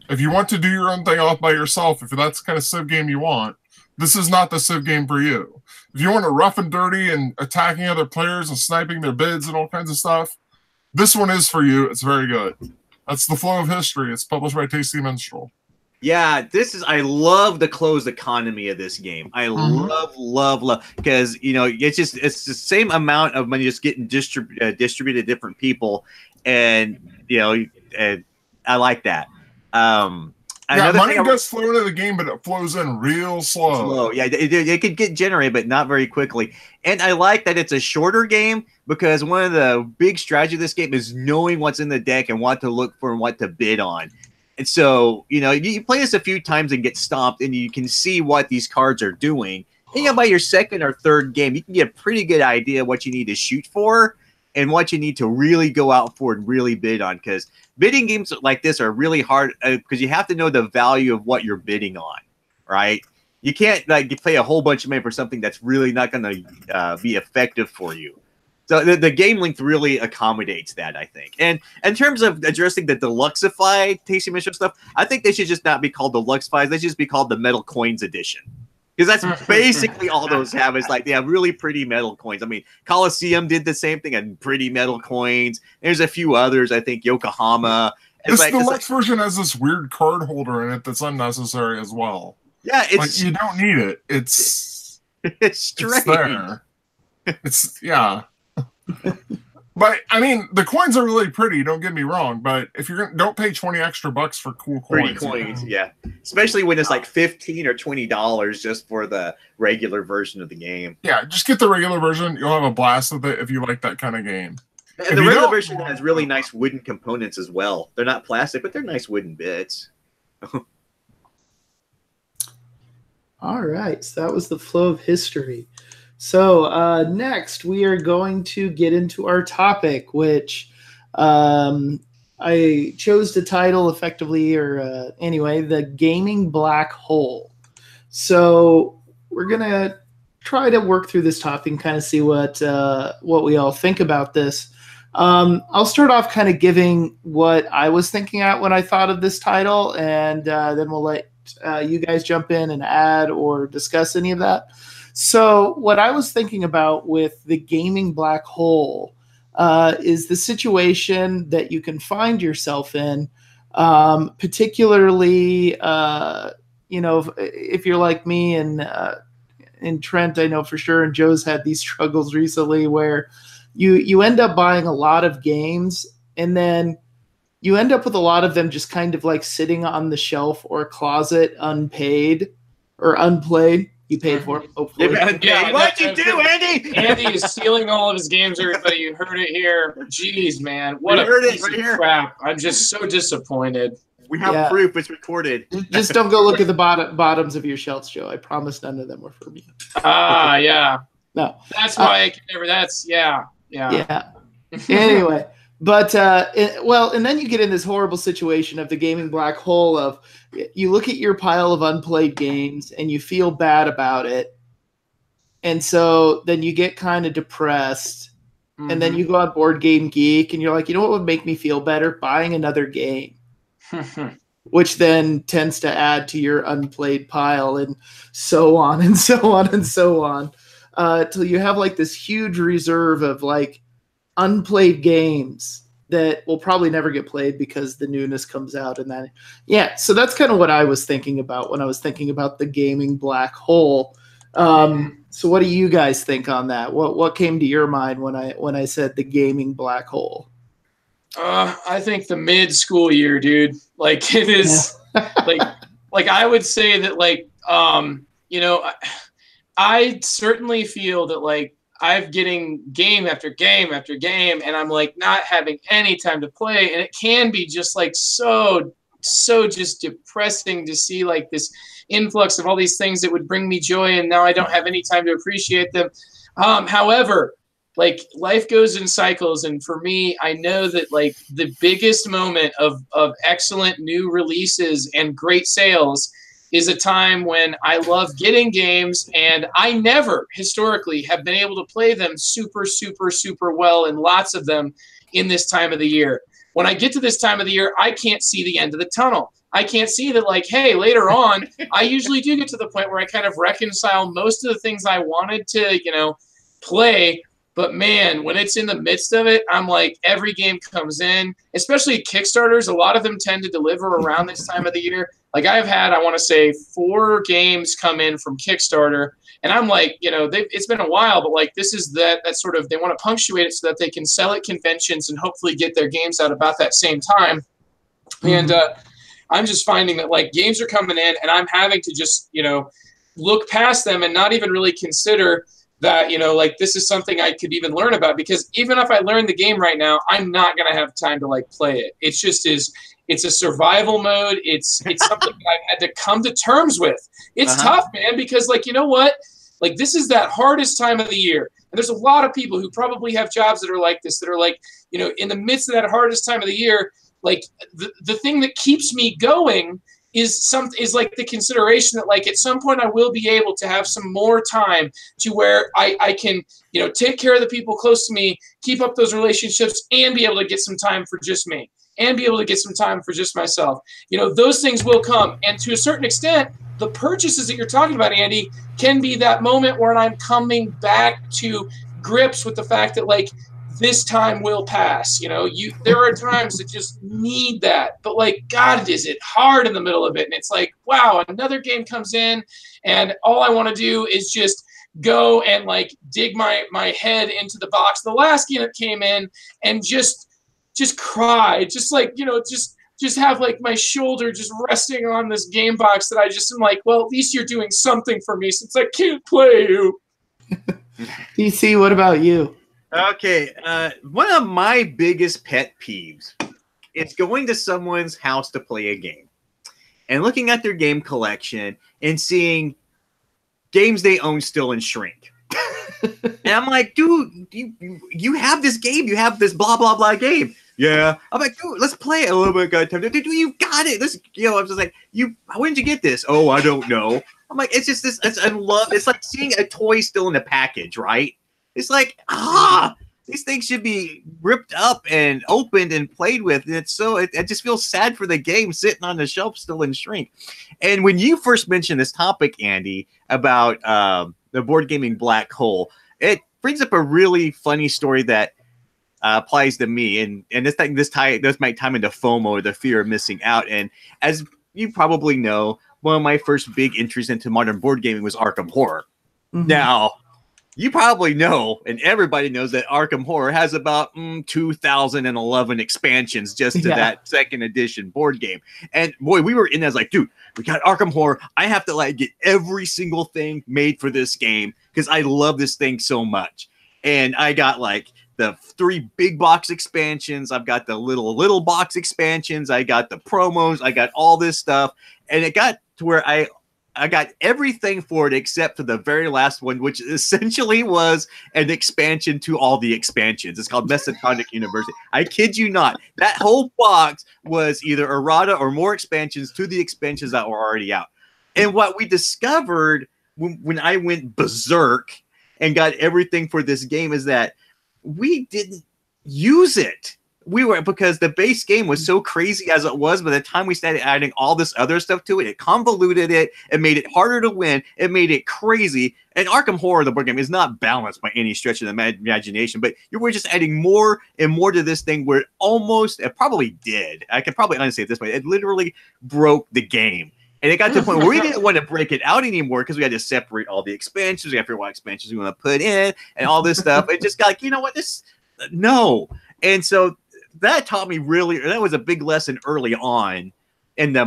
If you want to do your own thing off by yourself, if that's the kind of Civ game you want, this is not the Civ game for you. If you want to rough and dirty and attacking other players and sniping their bids and all kinds of stuff, this one is for you. It's very good. That's The Flow of History. It's published by Tasty Minstrel. Yeah, I love the closed economy of this game. I love, because, it's the same amount of money just getting distributed to different people. And, and I like that. Money does flow into the game, but it flows in real slow. Yeah, it could get generated, but not very quickly. And I like that it's a shorter game, because one of the big strategies of this game is knowing what's in the deck and what to look for and what to bid on. And so, you play this a few times and get stomped, and you can see what these cards are doing. And by your second or third game, you can get a pretty good idea of what you need to shoot for and what you need to really go out for and really bid on, because bidding games like this are really hard because you have to know the value of what you're bidding on, right? You can't you pay a whole bunch of money for something that's really not going to be effective for you. So the game length really accommodates that, I think. And in terms of addressing the deluxeified Tasty Minstrel stuff, I think they should just not be called deluxeified. They should just be called the Metal Coins Edition. Because that's basically all those have is they have really pretty metal coins. I mean, Colosseum did the same thing and pretty metal coins. There's a few others, I think, Yokohama. This deluxe version has this weird card holder in it that's unnecessary as well. Yeah, you don't need it. It's strange. It's there. But I mean, the coins are really pretty. Don't get me wrong, but if you're don't pay $20 extra for cool coins. Pretty coins, yeah. Especially when it's like $15 or $20 just for the regular version of the game. Yeah, just get the regular version. You'll have a blast with it if you like that kind of game. And the regular version has really nice wooden components as well. They're not plastic, but they're nice wooden bits. All right, so that was The Flow of History. So next, we are going to get into our topic, which I chose to title effectively, or anyway, the Gaming Black Hole. So we're going to try to work through this topic and kind of see what we all think about this. I'll start off kind of giving what I was thinking at when I thought of this title, and then we'll let you guys jump in and add or discuss any of that. So what I was thinking about with the Gaming Black Hole is the situation that you can find yourself in, particularly, if you're like me and Trent, I know for sure, and Joe's had these struggles recently where you end up buying a lot of games and then you end up with a lot of them just kind of like sitting on the shelf or closet unpaid or unplayed. You paid for it, hopefully. Yeah, what'd you do, Andy? Andy is stealing all of his games, everybody. You heard it here. Jeez, man. What a piece of crap. I'm just so disappointed. We have proof. It's recorded. Just don't go look at the bottoms of your shelves, Joe. I promise none of them were for me. Yeah. No. That's why I can never. Yeah. Anyway, But and then you get in this horrible situation of the gaming black hole of you look at your pile of unplayed games and you feel bad about it. And so then you get kind of depressed. Mm-hmm. And then you go on Board Game Geek and you're like, you know what would make me feel better? Buying another game. Which then tends to add to your unplayed pile and so on and so on and so on. Till you have like this huge reserve of like unplayed games that will probably never get played because the newness comes out. And then, yeah, so that's kind of what I was thinking about when I was thinking about the gaming black hole. So what do you guys think on that? What came to your mind when I said the gaming black hole? I think the mid-school year, dude. Like it is like I would say that like you know, I certainly feel that like I'm getting game after game after game and I'm like not having any time to play, and it can be just like so just depressing to see like this influx of all these things that would bring me joy, and now I don't have any time to appreciate them. However, like life goes in cycles, and for me, I know that like the biggest moment of excellent new releases and great sales is a time when I love getting games, and I never historically have been able to play them super well, and lots of them in this time of the year. When I get to this time of the year, I can't see the end of the tunnel. I can't see that like, hey, later on, I usually do get to the point where I kind of reconcile most of the things I wanted to, you know, play. But man, when it's in the midst of it, I'm like, every game comes in, especially Kickstarters. A lot of them tend to deliver around this time of the year. Like I've had, I want to say 4 games come in from Kickstarter. And I'm like, you know, it's been a while, but like this is that sort of, they want to punctuate it so that they can sell at conventions and hopefully get their games out about that same time. Mm-hmm. And I'm just finding that like games are coming in and I'm having to just, you know, look past them and not even really consider that, you know, like this is something I could even learn about, because even if I learn the game right now, I'm not going to have time to like play it. It's just it's a survival mode. It's something that I've had to come to terms with. It's tough, man, because like, you know what? Like this is that hardest time of the year. And there's a lot of people who probably have jobs that are like this, that are like, you know, in the midst of that hardest time of the year, like the thing that keeps me going is like the consideration that like at some point I will be able to have some more time to where I can, you know, take care of the people close to me, keep up those relationships, and be able to get some time for just me, and be able to get some time for just myself. You know, those things will come. And to a certain extent, the purchases that you're talking about, Andy, can be that moment where I'm coming back to grips with the fact that like this time will pass. You know, there are times that just need that, but like, God, is it hard in the middle of it? And it's like, wow, another game comes in and all I want to do is just go and like dig my head into the box. The last game that came in and just cry, just like, you know, just have like my shoulder just resting on this game box that I just am like, well, at least you're doing something for me since I can't play you. DC, what about you? Okay, one of my biggest pet peeves is going to someone's house to play a game and looking at their game collection and seeing games they own still in shrink. And I'm like, dude, you have this game, you have this blah, blah, blah game. Yeah. I'm like, dude, let's play it a little bit. Dude, you got it. This, you know, I'm just like, when did you get this? Oh, I don't know. I'm like, it's just this, it's like seeing a toy still in a package, right? It's like, these things should be ripped up and opened and played with. And it's so, it just feels sad for the game sitting on the shelf still in shrink. And when you first mentioned this topic, Andy, about the board gaming black hole, it brings up a really funny story that applies to me. And this might time into FOMO, or the fear of missing out. And as you probably know, one of my first big entries into modern board gaming was Arkham Horror. Mm-hmm. Now, you probably know, and everybody knows, that Arkham Horror has about 2011 expansions just to that second edition board game. And boy, we were in as like, dude, we got Arkham Horror. I have to like get every single thing made for this game because I love this thing so much. And I got like the 3 big box expansions. I've got the little box expansions. I got the promos. I got all this stuff. And it got to where I I got everything for it except for the very last one, which essentially was an expansion to all the expansions. It's called Miskatonic University. I kid you not. That whole box was either errata or more expansions to the expansions that were already out. And what we discovered when I went berserk and got everything for this game is that we didn't use it. Because the base game was so crazy as it was, by the time we started adding all this other stuff to it, it convoluted it, it made it harder to win, it made it crazy. And Arkham Horror, the board game, is not balanced by any stretch of the imagination, but you were just adding more and more to this thing where it probably did. I can probably honestly say it this way. It literally broke the game. And it got to the point where we didn't want to break it out anymore because we had to separate all the expansions. We had to figure out what expansions we want to put in and all this stuff. It just got like, you know what, no. And so that taught me that was a big lesson early on in the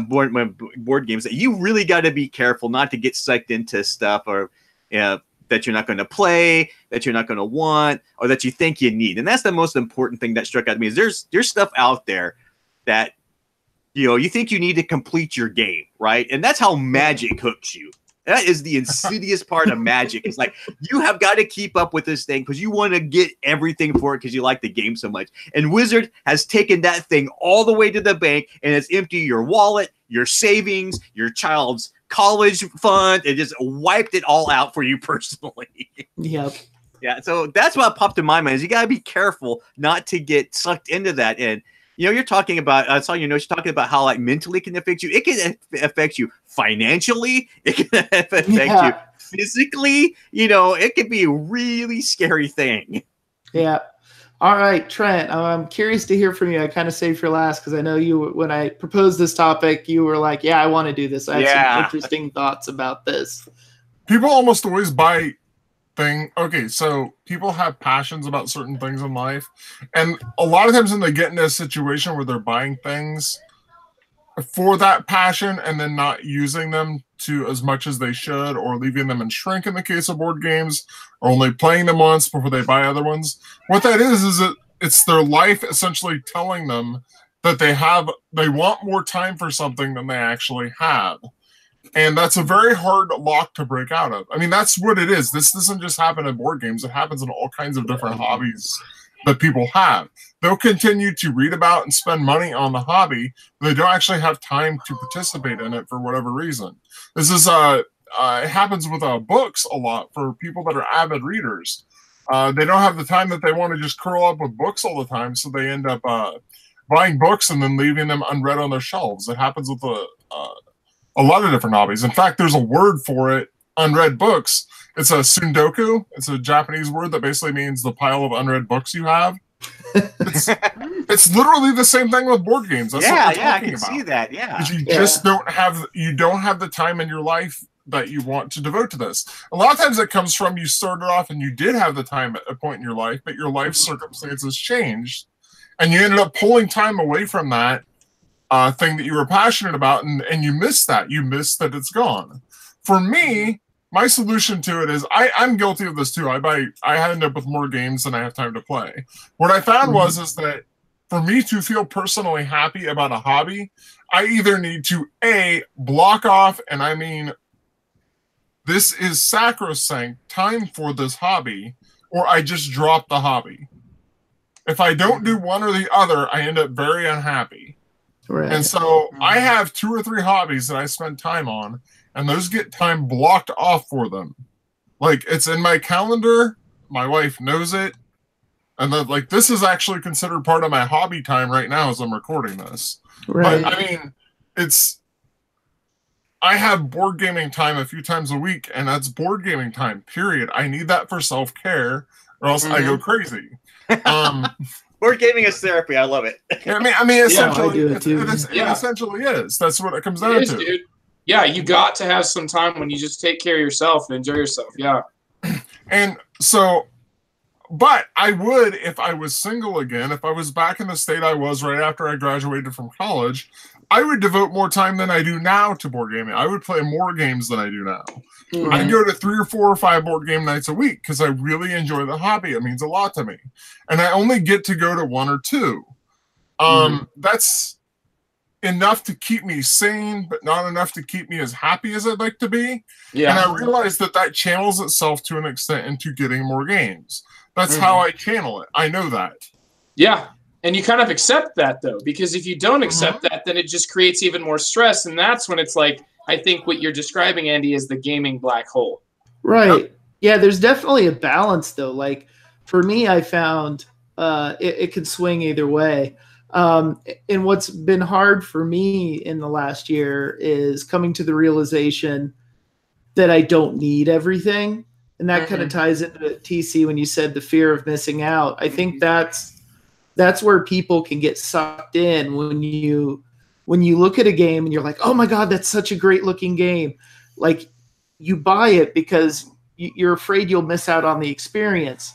board games, that you really got to be careful not to get sucked into stuff or that you're not going to play, that you're not going to want, or that you think you need. And that's the most important thing that struck out to me is there's stuff out there that, you think you need to complete your game, right? And that's how Magic hooks you. That is the insidious part of Magic. It's like, you have got to keep up with this thing because you want to get everything for it because you like the game so much. And Wizard has taken that thing all the way to the bank, and it's emptied your wallet, your savings, your child's college fund. It just wiped it all out for you personally. Yep. Yeah, so that's what popped in my mind is you got to be careful not to get sucked into that. And you're talking about, I saw your notes, you're talking about how like mentally can affect you. It can affect you financially. It can affect you physically. It could be a really scary thing. Yeah. All right, Trent, I'm curious to hear from you. I kind of saved for last because I know when I proposed this topic, you were like, yeah, I want to do this. I have some interesting thoughts about this. People almost always buy Okay, so people have passions about certain things in life, and a lot of times when they get into a situation where they're buying things for that passion and then not using them to as much as they should, or leaving them in shrink in the case of board games, or only playing them once before they buy other ones. What that is it's their life essentially telling them that they want more time for something than they actually have. And that's a very hard lock to break out of. I mean, that's what it is. This doesn't just happen in board games. It happens in all kinds of different hobbies that people have. They'll continue to read about and spend money on the hobby, but they don't actually have time to participate in it for whatever reason. This is it happens with books a lot for people that are avid readers. They don't have the time that they want to just curl up with books all the time, so they end up buying books and then leaving them unread on their shelves. It happens with a lot of different hobbies. In fact, there's a word for it, unread books. It's a tsundoku. It's a Japanese word that basically means the pile of unread books you have. It's literally the same thing with board games. That's what we're I talking can about. see that. Yeah, you just don't have the time in your life that you want to devote to this. A lot of times it comes from you started off and you did have the time at a point in your life, but your life circumstances changed, and you ended up pulling time away from that thing that you were passionate about, and you missed that. You missed that it's gone. For me, my solution to it is I'm guilty of this too. I end up with more games than I have time to play. What I found is that for me to feel personally happy about a hobby, I either need to block off, and I mean this is sacrosanct time for this hobby, or I just drop the hobby. If I don't do one or the other, I end up very unhappy. Right. And so I have 2 or 3 hobbies that I spend time on, and those get time blocked off for them. Like, it's in my calendar. My wife knows it. And then, like, this is actually considered part of my hobby time right now as I'm recording this. Right. But, I mean, I have board gaming time a few times a week, and that's board gaming time, period. I need that for self-care, or else I go crazy. Board gaming is therapy. I love it. I mean, essentially, it essentially is. That's what it comes down to. Dude. Yeah, you got to have some time when you just take care of yourself and enjoy yourself. Yeah. And so, but I would, if I was single again, if I was back in the state I was right after I graduated from college, I would devote more time than I do now to board gaming. I would play more games than I do now. Mm-hmm. I go to 3 or 4 or 5 board game nights a week because I really enjoy the hobby. It means a lot to me. And I only get to go to 1 or 2. That's enough to keep me sane, but not enough to keep me as happy as I'd like to be. Yeah. And I realized that channels itself to an extent into getting more games. That's how I channel it. I know that. Yeah. And you kind of accept that, though, because if you don't accept that, then it just creates even more stress. And that's when it's like, I think what you're describing, Andy, is the gaming black hole. Right. Yep. Yeah, there's definitely a balance, though. Like, for me, I found it can swing either way. And what's been hard for me in the last year is coming to the realization that I don't need everything. And that kind of ties into TC when you said the fear of missing out. I think that's where people can get sucked in when you look at a game and you're like, oh my God, that's such a great looking game. Like, you buy it because you're afraid you'll miss out on the experience.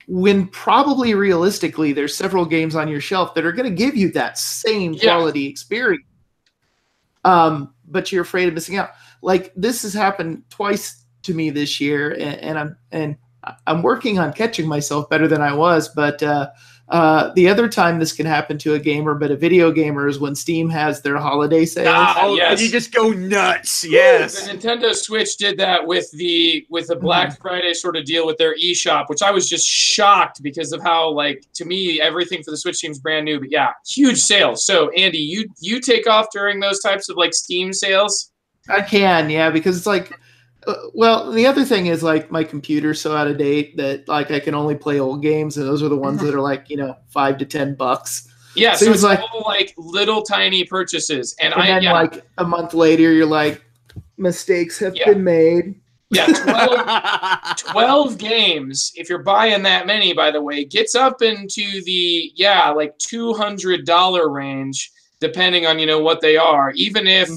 When probably realistically, there's several games on your shelf that are going to give you that same quality experience. But you're afraid of missing out. Like, this has happened twice to me this year, and I'm working on catching myself better than I was. But the other time this can happen to a gamer, but a video gamer, is when Steam has their holiday sales. Oh, yes. You just go nuts. Yes. The Nintendo Switch did that with the Black Friday sort of deal with their eShop, which I was just shocked because of how, like, to me, everything for the Switch seems brand new. But yeah, huge sales. So Andy, you take off during those types of like Steam sales? I can, yeah, because it's like, well, the other thing is, like, my computer's so out of date that, like, I can only play old games, and those are the ones that are like, $5 to $10. Yeah, so it's like all like little tiny purchases, and then like a month later, you're like, mistakes have been made. Yeah, 12 games. If you're buying that many, by the way, gets up into the like $200 range. Depending on, what they are, even if,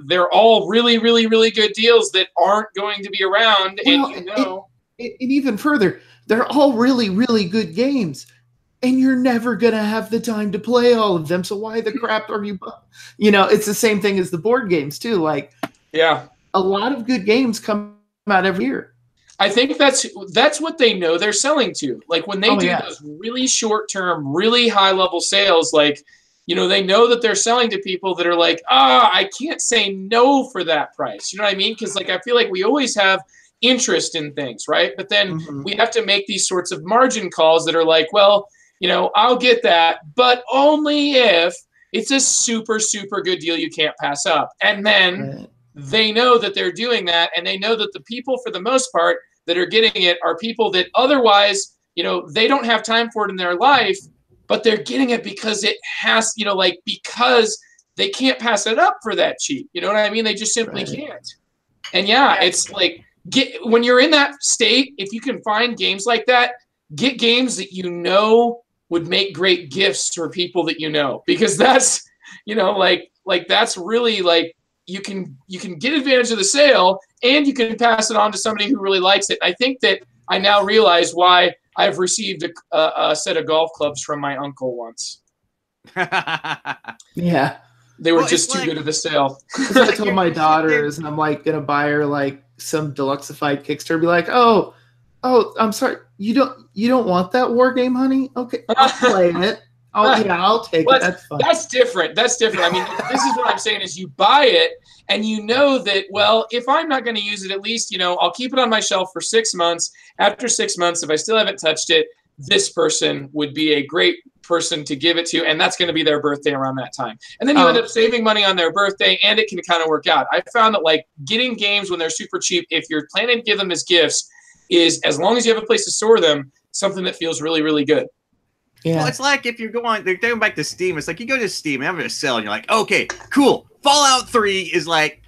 they're all really, really, really good deals that aren't going to be around. Well, and even further, they're all really, really good games, and you're never going to have the time to play all of them. So why the crap are you, it's the same thing as the board games too. Like, a lot of good games come out every year. I think that's what they know they're selling to. Like, when they do those really short-term, really high-level sales, like, they know that they're selling to people that are like, I can't say no for that price. You know what I mean? Because, like, I feel like we always have interest in things, right? But then we have to make these sorts of margin calls that are like, well, I'll get that, but only if it's a super, super good deal you can't pass up. And then they know that they're doing that, and they know that the people, for the most part, that are getting it are people that otherwise, they don't have time for it in their life, but they're getting it because it has, because they can't pass it up for that cheap. You know what I mean? They just simply can't. And it's like, when you're in that state, if you can find games like that, get games that would make great gifts for people that because that's, like that's really like, you can get advantage of the sale, and you can pass it on to somebody who really likes it. I think that I now realize why I've received a set of golf clubs from my uncle once. Yeah. They were just too good at the sale. I told my daughters, and I'm like going to buy her like some Deluxified Kickstarter. Be like, oh, I'm sorry. You don't want that war game, honey? Okay, I'll play it. I'll take it. That's fine. That's different. I mean, this is what I'm saying is you buy it, and you know that, well, if I'm not going to use it, at least, I'll keep it on my shelf for 6 months. After 6 months, if I still haven't touched it, this person would be a great person to give it to, and that's going to be their birthday around that time. And then you end up saving money on their birthday, and it can kind of work out. I found that, like, getting games when they're super cheap, if you're planning to give them as gifts, is, as long as you have a place to store them, something that feels really, really good. Yeah. Well, it's like if they're going back to Steam, it's like you go to Steam and have a sale, and you're like, okay, cool. Fallout 3 is like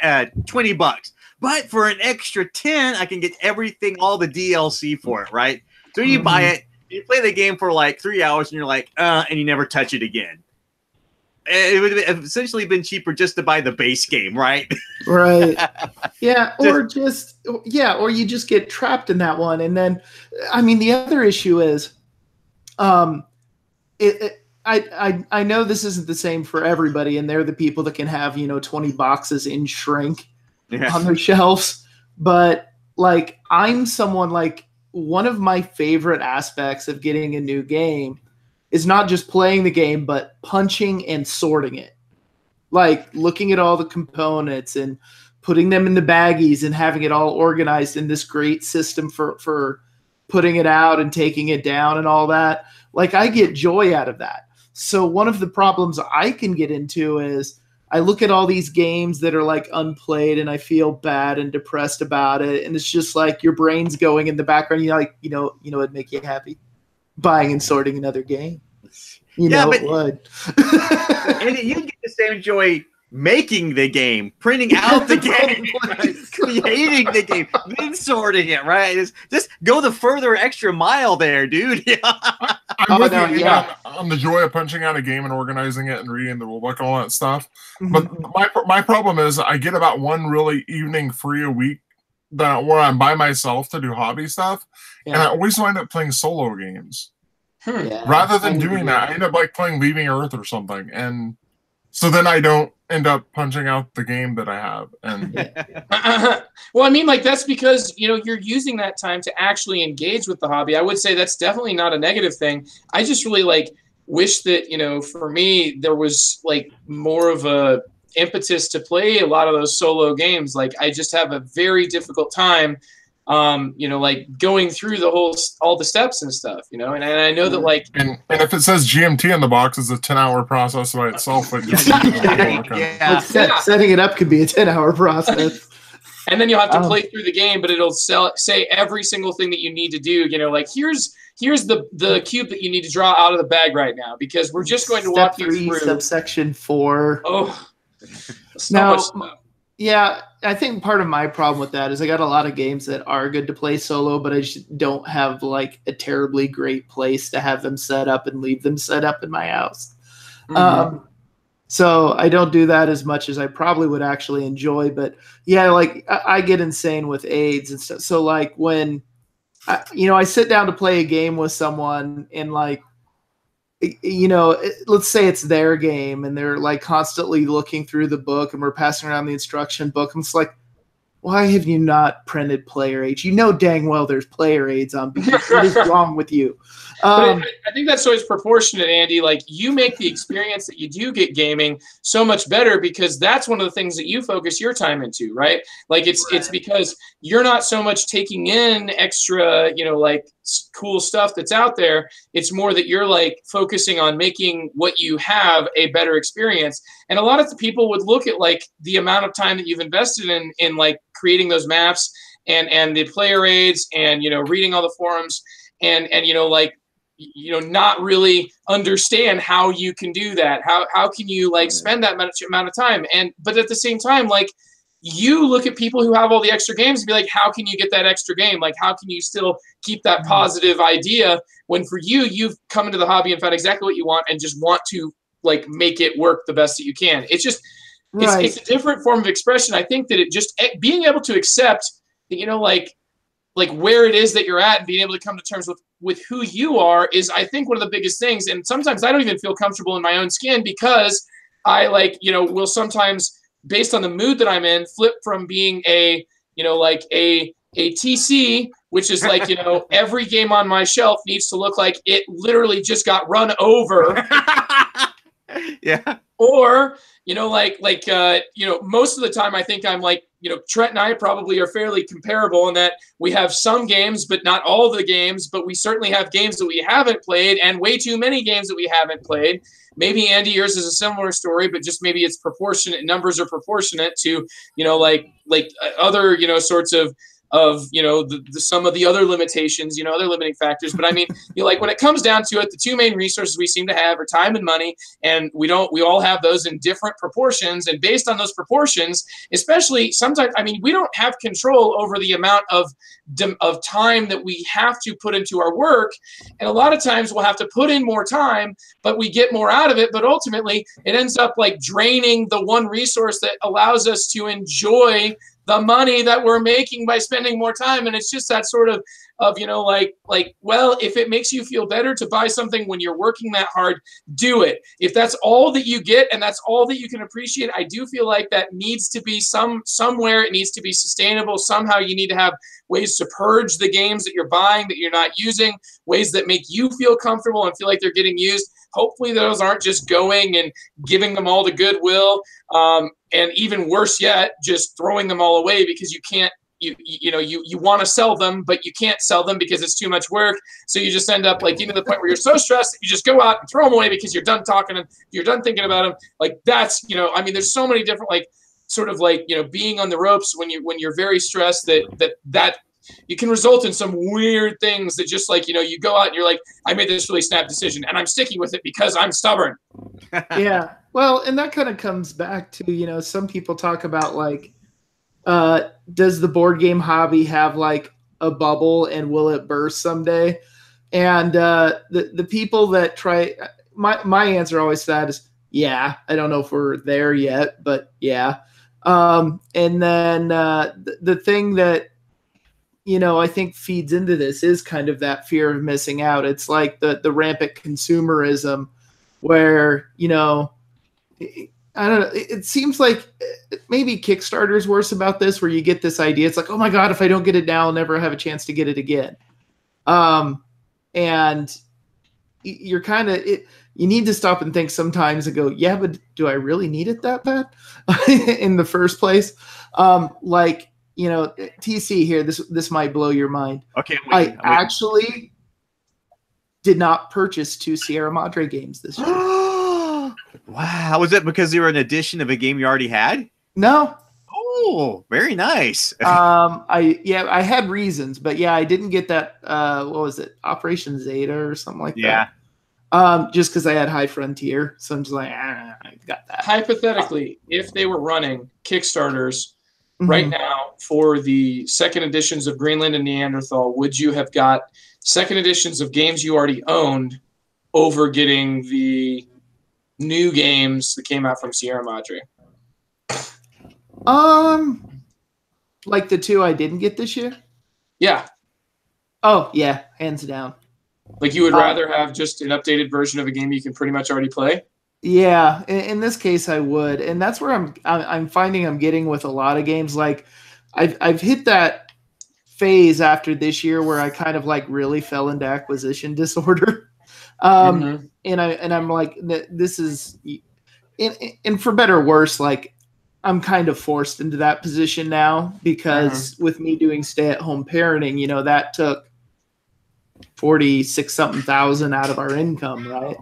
$20. But for an extra 10, I can get everything, all the DLC for it, right? So you buy it, you play the game for like 3 hours, and you're like, and you never touch it again. It would have essentially been cheaper just to buy the base game, right? Right. Yeah, or you just get trapped in that one. And then, I mean, the other issue is, I know this isn't the same for everybody, and they're the people that can have 20 boxes in shrink on their shelves. But like, I'm someone, like, one of my favorite aspects of getting a new game is not just playing the game, but punching and sorting it. Like looking at all the components and putting them in the baggies and having it all organized in this great system for putting it out and taking it down and all that. Like I get joy out of that. So one of the problems I can get into is I look at all these games that are like unplayed and I feel bad and depressed about it. And it's just like your brain's going in the background. You're like, it'd make you happy? Buying and sorting another game. It would. And you get the same joy making the game, printing out the game, creating the game, then sorting it, right? Just go the further extra mile there, dude. I'm with you on the joy of punching out a game and organizing it and reading the rulebook and all that stuff. Mm-hmm. But my problem is I get about one really evening free a week where I'm by myself to do hobby stuff, and I always wind up playing solo games. Rather than doing that, I end up like playing Leaving Earth or something, and so then I don't end up punching out the game that I have. And well, I mean, like that's because you're using that time to actually engage with the hobby. I would say that's definitely not a negative thing. I just really wish that for me there was like more of a impetus to play a lot of those solo games. Like I just have a very difficult time going through all the steps and stuff, and I know that and if it says GMT in the box, it's a 10-hour process by itself. But setting it up could be a 10-hour process. And then you'll have to play through the game, but it'll say every single thing that you need to do. Here's the cube that you need to draw out of the bag right now, because we're just going to walk you through subsection 4. Oh, so much stuff. Yeah, I think part of my problem with that is I got a lot of games that are good to play solo, but I just don't have like a terribly great place to have them set up and leave them set up in my house. Mm-hmm. So I don't do that as much as I probably would actually enjoy. But yeah, like I get insane with AIDS and stuff. So like when I sit down to play a game with someone and like, let's say it's their game and they're like constantly looking through the book and we're passing around the instruction book. I'm just like, why have you not printed player aids? Dang well there's player aids on. What is wrong with you? I think that's always proportionate, Andy. Like you make the experience that you do get gaming so much better because that's one of the things that you focus your time into, right? Like it's because you're not so much taking in extra, cool stuff that's out there. It's more that you're like focusing on making what you have a better experience. And a lot of the people would look at like the amount of time that you've invested in like creating those maps and the player aids and reading all the forums and not really understand how you can do that. How can you like spend that much amount of time? But at the same time, like you look at people who have all the extra games and be like, how can you get that extra game? Like, how can you still keep that positive idea when for you've come into the hobby and found exactly what you want and just want to like make it work the best that you can. It's just, it's a different form of expression. I think that it just being able to accept that, like where it is that you're at and being able to come to terms with who you are is, I think, one of the biggest things. And sometimes I don't even feel comfortable in my own skin because I will sometimes, based on the mood that I'm in, flip from being a TC, which is like, every game on my shelf needs to look like it literally just got run over. Yeah. Or, most of the time I think I'm like, Trent and I probably are fairly comparable in that we have some games, but not all the games, but we certainly have games that we haven't played and way too many games that we haven't played. Maybe Andy, yours is a similar story, but just maybe it's proportionate. Numbers are proportionate to, other, sorts of some of the other limitations, other limiting factors. But I mean, when it comes down to it, the two main resources we seem to have are time and money. And we all have those in different proportions. And based on those proportions, especially sometimes, I mean, we don't have control over the amount of time that we have to put into our work. And a lot of times we'll have to put in more time, but we get more out of it. But ultimately it ends up like draining the one resource that allows us to enjoy the money that we're making by spending more time. And it's just that sort of of, well, if it makes you feel better to buy something when you're working that hard, do it. If that's all that you get and that's all that you can appreciate, I do feel like that needs to be somewhere. It needs to be sustainable. Somehow you need to have ways to purge the games that you're buying that you're not using, ways that make you feel comfortable and feel like they're getting used. Hopefully those aren't just going and giving them all to Goodwill, and even worse yet, just throwing them all away because you can't. You want to sell them, but you can't sell them because it's too much work. So you just end up like getting to the point where you're so stressed that you just go out and throw them away because you're done talking and you're done thinking about them. Like that's, there's so many different being on the ropes when you're very stressed that you can result in some weird things that just you go out and you're like, I made this really snap decision and I'm sticking with it because I'm stubborn. Yeah. Well, and that kind of comes back to, some people talk about does the board game hobby have a bubble and will it burst someday? And the people that try, my answer always to that is, yeah, I don't know if we're there yet, but yeah. And then the thing that, I think feeds into this is kind of that fear of missing out. It's like the rampant consumerism where, I don't know. It seems like maybe Kickstarter's worse about this, where you get this idea. It's like, oh my God, if I don't get it now, I'll never have a chance to get it again. And you're kind of, you need to stop and think sometimes and go, yeah, but do I really need it that bad in the first place? TC here, this might blow your mind. Okay. I actually did not purchase 2 Sierra Madre games this year. Wow. Was it because they were an edition of a game you already had? No. Oh, very nice. I had reasons, but yeah, I didn't get that. What was it? Operation Zeta or something like that. Just because I had High Frontier. So I'm just like, I got that. Hypothetically, if they were running Kickstarters right now for the second editions of Greenland and Neanderthal, would you have got second editions of games you already owned over getting the new games that came out from Sierra Madre? Like the 2 I didn't get this year? Yeah. Oh, yeah, hands down. Like you would rather have just an updated version of a game you can pretty much already play? Yeah, in this case I would. And that's where I'm finding I'm getting with a lot of games. Like I've hit that phase after this year where I kind of really fell into acquisition disorder. And I'm like, this is, and for better or worse, I'm kind of forced into that position now because with me doing stay-at-home parenting, that took 46 something thousand out of our income, right?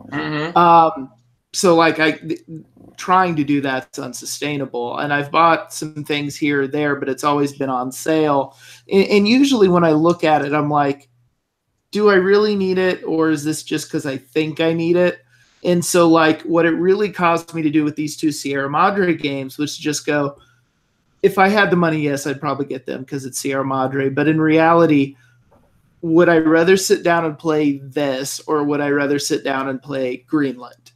So trying to do that's unsustainable. And I've bought some things here or there, but it's always been on sale. And usually when I look at it, I'm like, do I really need it? Or is this just because I think I need it? And so what it really caused me to do with these 2 Sierra Madre games was just go, if I had the money, yes, I'd probably get them because it's Sierra Madre. But in reality, would I rather sit down and play this or would I rather sit down and play Greenland?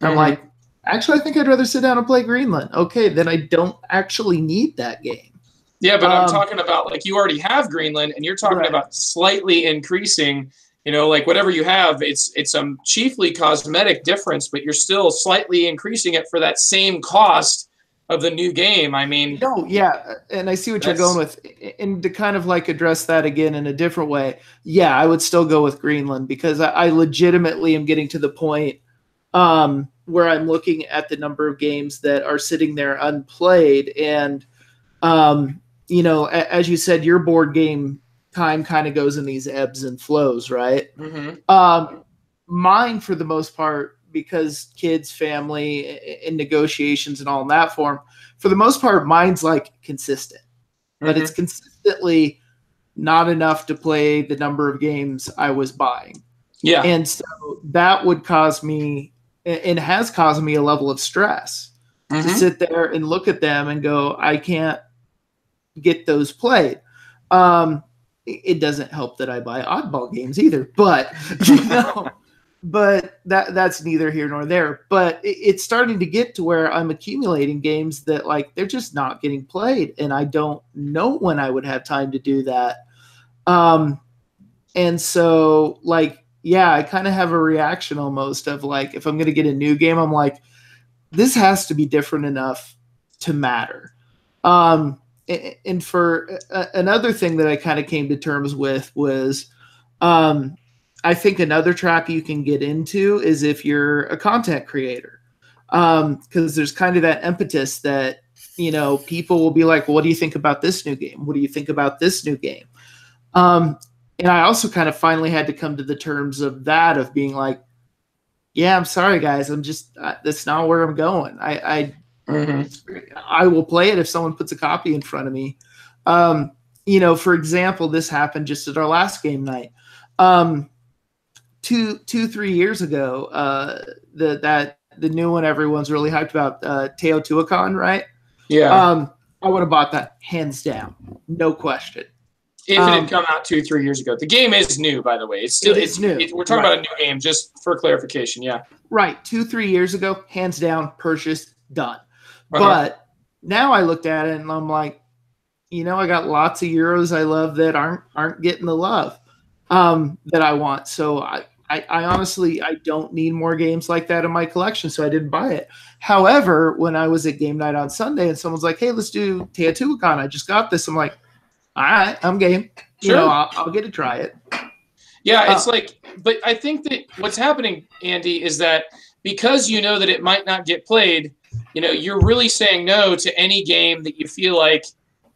I'm like, actually, I think I'd rather sit down and play Greenland. Okay, then I don't actually need that game. Yeah, but I'm talking about you already have Greenland, and you're talking about slightly increasing. Whatever you have, it's chiefly cosmetic difference, but you're still slightly increasing it for that same cost of the new game. I mean, no, yeah, and I see what you're going with, and to kind of address that again in a different way. Yeah, I would still go with Greenland because I legitimately am getting to the point where I'm looking at the number of games that are sitting there unplayed, and as you said, your board game time kind of goes in these ebbs and flows, right? Mine, for the most part, because kids, family, and negotiations and all in that form, for the most part, mine's consistent. But it's consistently not enough to play the number of games I was buying. Yeah. And so that would cause me, and has caused me, a level of stress to sit there and look at them and go, I can't get those played. It doesn't help that I buy oddball games either, but but that's neither here nor there. But it's starting to get to where I'm accumulating games that they're just not getting played, and I don't know when I would have time to do that. And so, like, yeah, I kind of have a reaction almost of like, if I'm going to get a new game, I'm like, this has to be different enough to matter. And for another thing that I kind of came to terms with was, I think another trap you can get into is if you're a content creator, because there's kind of that impetus that, you know, people will be like, well, what do you think about this new game? What do you think about this new game? And I also kind of finally had to come to the terms of that, of being like, yeah, I'm sorry, guys. I'm just, that's not where I'm going. I will play it if someone puts a copy in front of me. You know, for example, this happened just at our last game night. 3 years ago, the new one everyone's really hyped about, Teotihuacan, right? Yeah. I would have bought that hands down, no question. If it had come out 2-3 years ago. The game is new, by the way. It's new. We're talking about a new game, just for clarification. Yeah. Right. 2-3 years ago, hands down, purchased, done. But now I looked at it and I'm like, you know, I got lots of Euros I love that aren't getting the love that I want. So I honestly, I don't need more games like that in my collection, so I didn't buy it. However, when I was at game night on Sunday and someone's like, hey, let's do Teotihuacan, I just got this. I'm like, all right, I'm game. Sure. You know, I'll get to try it. Yeah, it's like, but I think that what's happening, Andy, is that because you know that it might not get played, you know, you're really saying no to any game that you feel like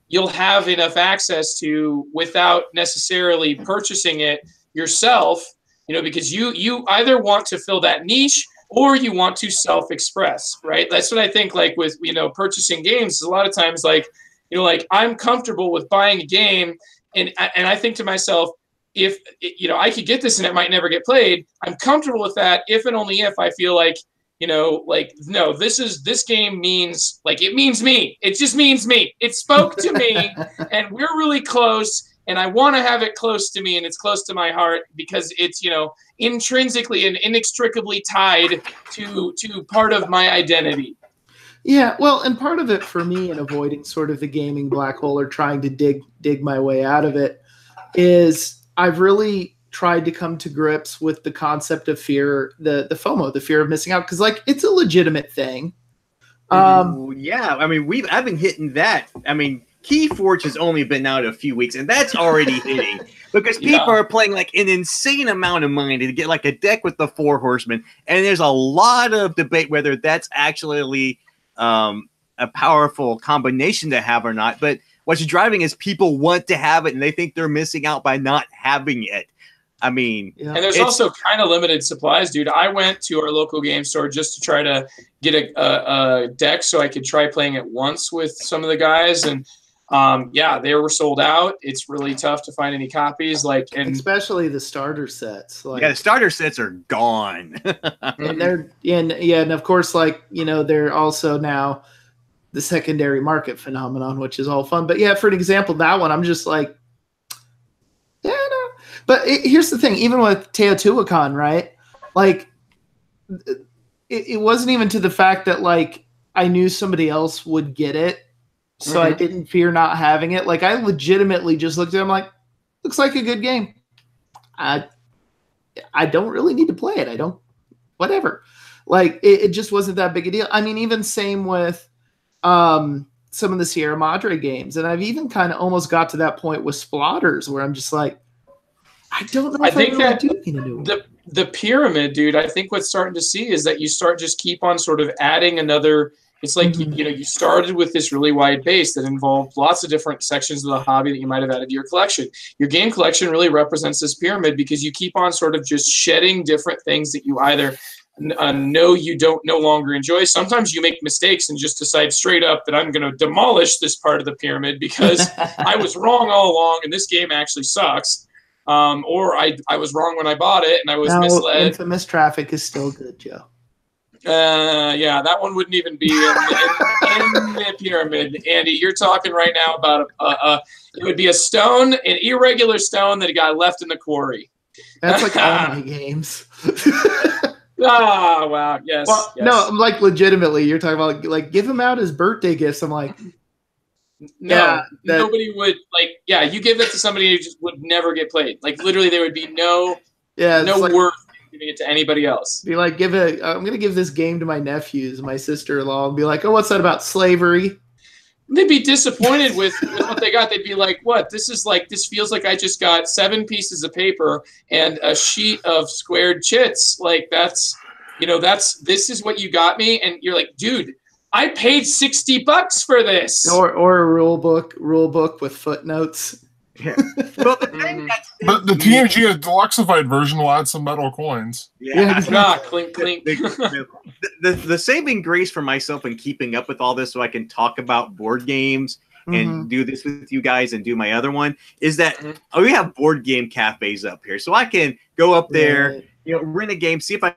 you'll have enough access to without necessarily purchasing it yourself, you know, because you either want to fill that niche or you want to self-express, right? That's what I think, like, with, you know, purchasing games, a lot of times, like, you know, like, I'm comfortable with buying a game, and I think to myself, if, you know, I could get this and it might never get played, I'm comfortable with that if and only if I feel like, you know, like, no, this game means, like, it means me. It just means me. It spoke to me, and we're really close, and I want to have it close to me, and it's close to my heart because it's, you know, intrinsically and inextricably tied to part of my identity. Yeah, well, and part of it for me in avoiding sort of the gaming black hole or trying to dig my way out of it is I've really tried to come to grips with the concept of fear, the FOMO, the fear of missing out, because, like, it's a legitimate thing. Yeah, I mean, I've been hitting that. I mean, Keyforge has only been out a few weeks, and that's already hitting because people are playing like an insane amount of money to get like a deck with the 4 horsemen, and there's a lot of debate whether that's actually a powerful combination to have or not. But what's driving is people want to have it, and they think they're missing out by not having it. I mean, and there's also kind of limited supplies, dude. I went to our local game store just to try to get a deck so I could try playing it once with some of the guys, and yeah, they were sold out. It's really tough to find any copies, like, and especially the starter sets. Like, yeah, the starter sets are gone. And and of course, like, you know, they're also now the secondary market phenomenon, which is all fun. But yeah, for an example, that one, I'm just like, yeah, no. But here's the thing, even with Teotihuacan, right? Like, it wasn't even to the fact that, like, I knew somebody else would get it, so I didn't fear not having it. Like, I legitimately just looked at him like, looks like a good game. I don't really need to play it. I don't, whatever. Like, it just wasn't that big a deal. I mean, even same with some of the Sierra Madre games. And I've even kind of almost got to that point with Splotters where I'm just like, I don't know if I think really do anything to do. The pyramid, dude, I think what's starting to see is that you keep on sort of adding another. It's like, you know, you started with this really wide base that involved lots of different sections of the hobby that you might have added to your collection. Your game collection really represents this pyramid because you keep on sort of just shedding different things that you either know you don't no longer enjoy. Sometimes you make mistakes and just decide straight up that I'm going to demolish this part of the pyramid because I was wrong all along and this game actually sucks. Or I was wrong when I bought it and I was misled. Infamous Traffic is still good, Joe. Yeah, that one wouldn't even be in the pyramid. Andy, you're talking right now about it would be a stone, an irregular stone that got left in the quarry. That's like all my games. Ah, wow, yes, well, yes. No, I'm like, legitimately, you're talking about, like, give him out as birthday gifts. I'm like, No, Yeah, nobody would you give that to somebody who just would never get played. Like literally there would be no worth in giving it to anybody else. Be like, I'm gonna give this game to my nephews, my sister-in-law, and be like, oh, what's that about slavery? They'd be disappointed with what they got. They'd be like, what? This feels like I just got 7 pieces of paper and a sheet of squared chits. Like this is what you got me. And you're like, dude, I paid $60 for this. Or a rule book with footnotes. Yeah. Well, but the TMG Deluxeified version will add some metal coins. Yeah. Clink, clink. The saving grace for myself in keeping up with all this so I can talk about board games and do this with you guys and do my other one is that we have board game cafes up here. So I can go up there, rent a game, see if I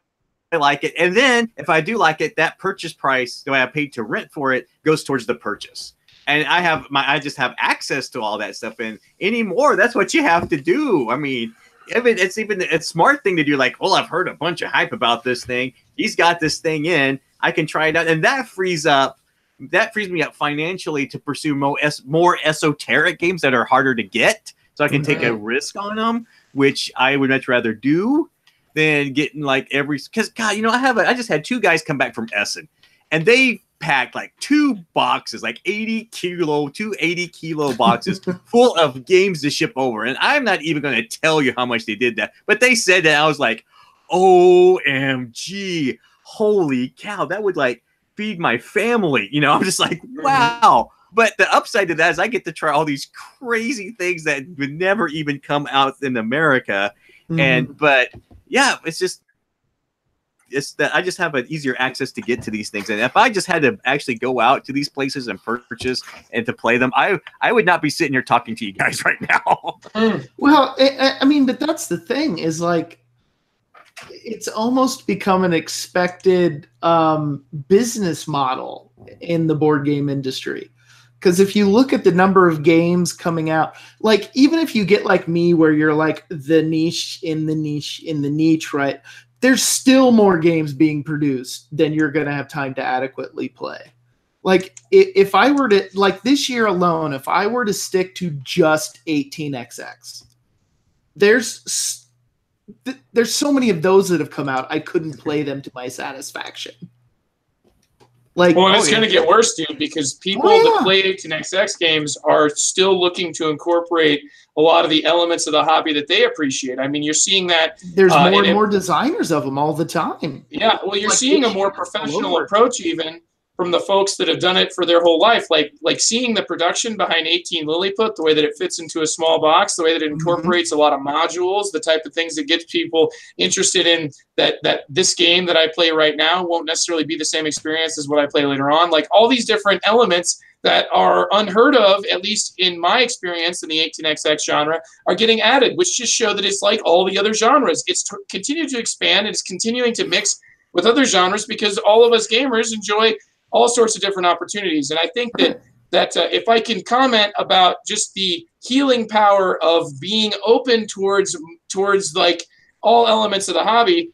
like it. And then if I do like it, that purchase price that I paid to rent for it goes towards the purchase. And I just have access to all that stuff. And anymore, that's what you have to do. I mean, it's even a smart thing to do. Like, well, I've heard a bunch of hype about this thing. He's got this thing in. I can try it out. And that frees me up financially to pursue more esoteric games that are harder to get. So I can take a risk on them, which I would much rather do than getting because God, I just had 2 guys come back from Essen and they packed like 2 boxes, like 80 kilo boxes full of games to ship over. And I'm not even going to tell you how much they did that, but they said that. I was like, OMG, holy cow, that would feed my family. I'm just like, wow. But the upside to that is I get to try all these crazy things that would never even come out in America. But yeah, it's that I just have an easier access to get to these things. And if I just had to actually go out to these places and purchase and to play them, I would not be sitting here talking to you guys right now. Well, I mean, but that's the thing is it's almost become an expected business model in the board game industry. Because if you look at the number of games coming out, even if you get like me where you're the niche in the niche in the niche, right? There's still more games being produced than you're going to have time to adequately play. If I were to, this year alone, if I were to stick to just 18XX, there's so many of those that have come out, I couldn't play them to my satisfaction. It's going to get worse, dude, because people that play 18XX games are still looking to incorporate a lot of the elements of the hobby that they appreciate. I mean, you're seeing that there's more and more designers of them all the time. Yeah, well, you're seeing a more professional approach even from the folks that have done it for their whole life. Like seeing the production behind 18 Lilliput, the way that it fits into a small box, the way that it incorporates a lot of modules, the type of things that gets people interested in that this game that I play right now won't necessarily be the same experience as what I play later on. All these different elements that are unheard of, at least in my experience in the 18XX genre, are getting added, which just show that it's like all the other genres. It's continued to expand and it's continuing to mix with other genres because all of us gamers enjoy all sorts of different opportunities. And I think that if I can comment about just the healing power of being open towards all elements of the hobby,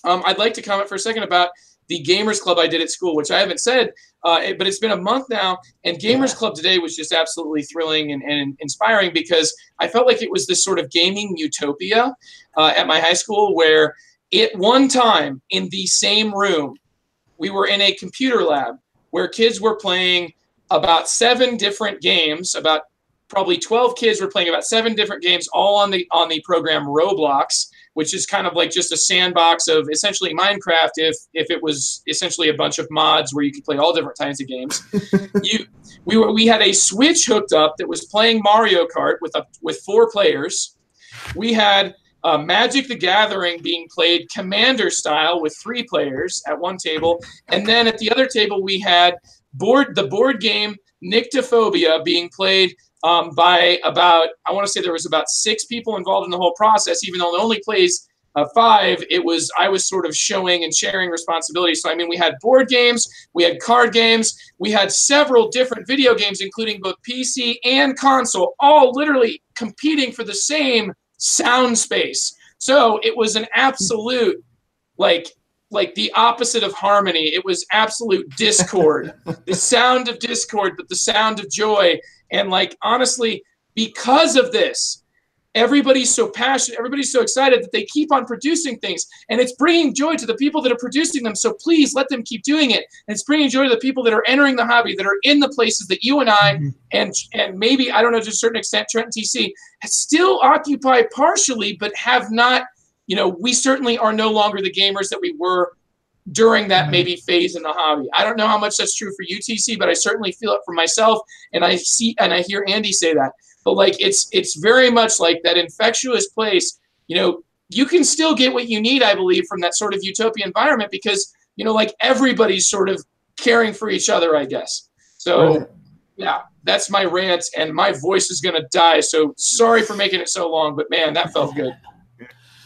I'd like to comment for a second about the Gamers Club I did at school, which I haven't said, but it's been a month now. And Gamers Club today was just absolutely thrilling and inspiring because I felt like it was this sort of gaming utopia at my high school where at one time in the same room, we were in a computer lab where kids were playing about 7 different games. About probably 12 kids were playing about 7 different games, all on the program Roblox, which is kind of like just a sandbox of essentially Minecraft if it was essentially a bunch of mods where you could play all different kinds of games. We had a Switch hooked up that was playing Mario Kart with 4 players. We had Magic the Gathering being played Commander style with 3 players at one table. And then at the other table, we had the board game Nyctophobia being played by about, I want to say there was about 6 people involved in the whole process, even though it only plays 5. I was sort of showing and sharing responsibility. So, I mean, we had board games, we had card games, we had several different video games, including both PC and console, all literally competing for the same sound space. So it was an absolute like the opposite of harmony. It was absolute discord. The sound of discord, but the sound of joy. And like, honestly, because of this, everybody's so passionate, everybody's so excited that they keep on producing things, and it's bringing joy to the people that are producing them. So please let them keep doing it. And it's bringing joy to the people that are entering the hobby, that are in the places that you and I, and maybe, I don't know, to a certain extent, Trent and TC, still occupy partially, but have not, you know, we certainly are no longer the gamers that we were during that maybe phase in the hobby. I don't know how much that's true for you, TC, but I certainly feel it for myself, and I see and I hear Andy say that. But like, it's very much like that infectious place. You know, you can still get what you need, I believe, from that sort of utopia environment, because, you know, like, everybody's sort of caring for each other, I guess. So yeah, that's my rant, and my voice is gonna die. So sorry for making it so long, but man, that felt good.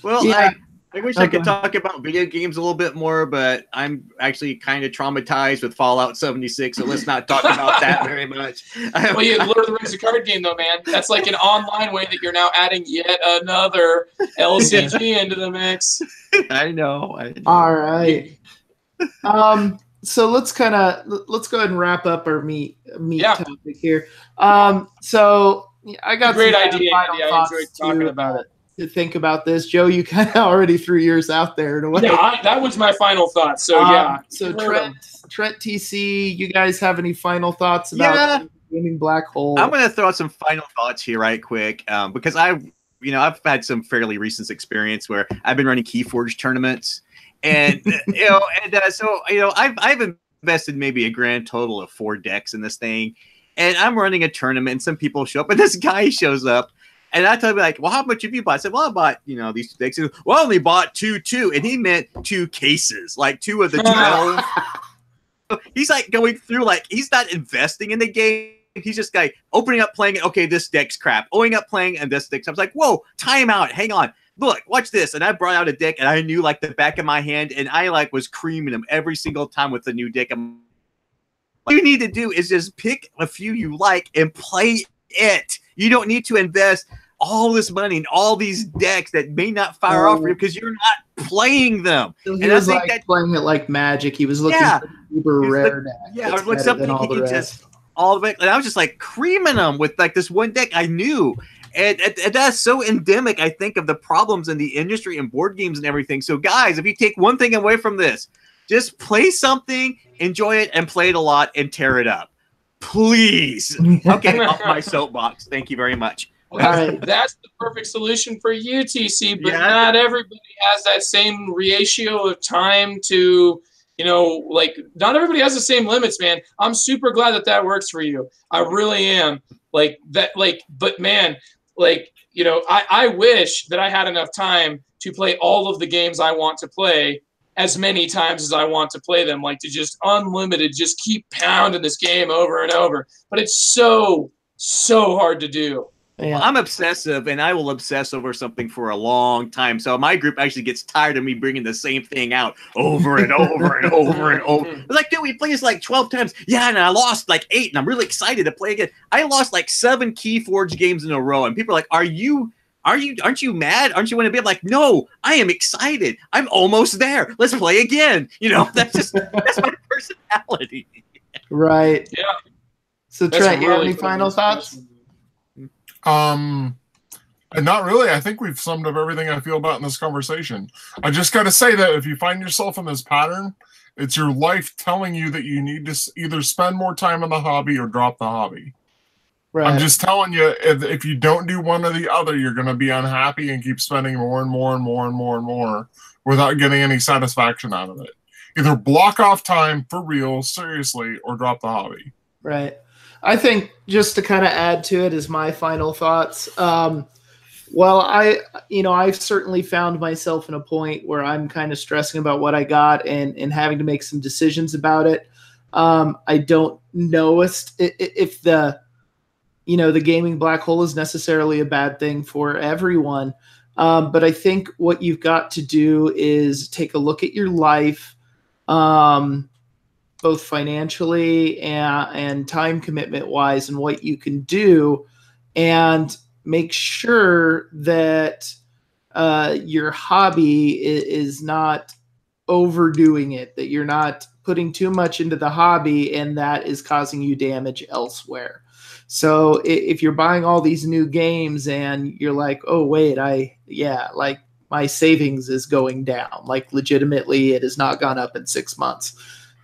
Well, Yeah. I wish I could talk about video games a little bit more, but I'm actually kind of traumatized with Fallout 76, so let's not talk about that very much. Well, yeah, Lord of the Rings, a card game, though, man. That's like an online way that you're now adding yet another LCG into the mix. I know. All right. So let's go ahead and wrap up our meat topic here. So I got great some idea, final Andy. I thoughts enjoyed talking about it. to think about this. Joe, you kind of already threw yours out there in a way. Yeah, that was my final thought. So yeah. So Trent, TC, you guys have any final thoughts about Gaming Black Hole? I'm going to throw out some final thoughts here right quick, because I've had some fairly recent experience where I've been running Keyforge tournaments, and so I've invested maybe a grand total of 4 decks in this thing, and I'm running a tournament, and some people show up, and this guy shows up. And I tell him, like, well, how much have you bought? I said, well, I bought, these 2 decks. He goes, well, I only bought 2. And he meant 2 cases, like 2 of the 12. He's like going through, like, he's not investing in the game. He's just like opening up, playing it. Okay, this deck's crap. Opening up, playing, and this deck's. I was like, whoa, time out. Hang on. Look, watch this. And I brought out a deck, and I knew, like, the back of my hand, and I, like, was creaming him every single time with the new deck. What you need to do is just pick a few you like and play it. You don't need to invest all this money in all these decks that may not fire off for you because you're not playing them. So he was like playing it like Magic. He was looking for super rare decks. Yeah, or like something he can just all the way. And I was just like creaming them with like this one deck I knew. And that's so endemic, I think, of the problems in the industry and board games and everything. So guys, if you take one thing away from this, just play something, enjoy it, and play it a lot and tear it up. Please. Okay, off my soapbox. Thank you very much. Well, that's the perfect solution for you, TC, but not everybody has that same ratio of time to, like, not everybody has the same limits, man. I'm super glad that works for you. I really am. Like, that, like, but man, like, I wish that I had enough time to play all of the games I want to play as many times as I want to play them, like to just unlimited, just keep pounding this game over and over. But it's so hard to do. Yeah. Well, I'm obsessive, and I will obsess over something for a long time. So my group actually gets tired of me bringing the same thing out over and over and over and over. It's like, dude, we played this like 12 times. Yeah, and I lost like 8, and I'm really excited to play again. I lost like 7 Keyforge games in a row, and people are like, aren't you mad? Aren't you want to be? I'm like, no, I am excited. I'm almost there. Let's play again. That's my personality. Right. Yeah. So Trent, you have any final thoughts? Not really. I think we've summed up everything I feel about in this conversation. I just got to say that if you find yourself in this pattern, it's your life telling you that you need to either spend more time in the hobby or drop the hobby. Right. I'm just telling you, if you don't do one or the other, you're going to be unhappy and keep spending more and more and more and more and more without getting any satisfaction out of it. Either block off time for real, seriously, or drop the hobby. Right. I think just to kind of add to it is my final thoughts. Well, I've certainly found myself in a point where I'm kind of stressing about what I got and having to make some decisions about it. I don't know if the gaming black hole is necessarily a bad thing for everyone. But I think what you've got to do is take a look at your life, both financially and time commitment wise, and what you can do, and make sure that your hobby is not overdoing it, that you're not putting too much into the hobby and that is causing you damage elsewhere. So if you're buying all these new games and you're like, oh wait, like my savings is going down, like legitimately it has not gone up in 6 months,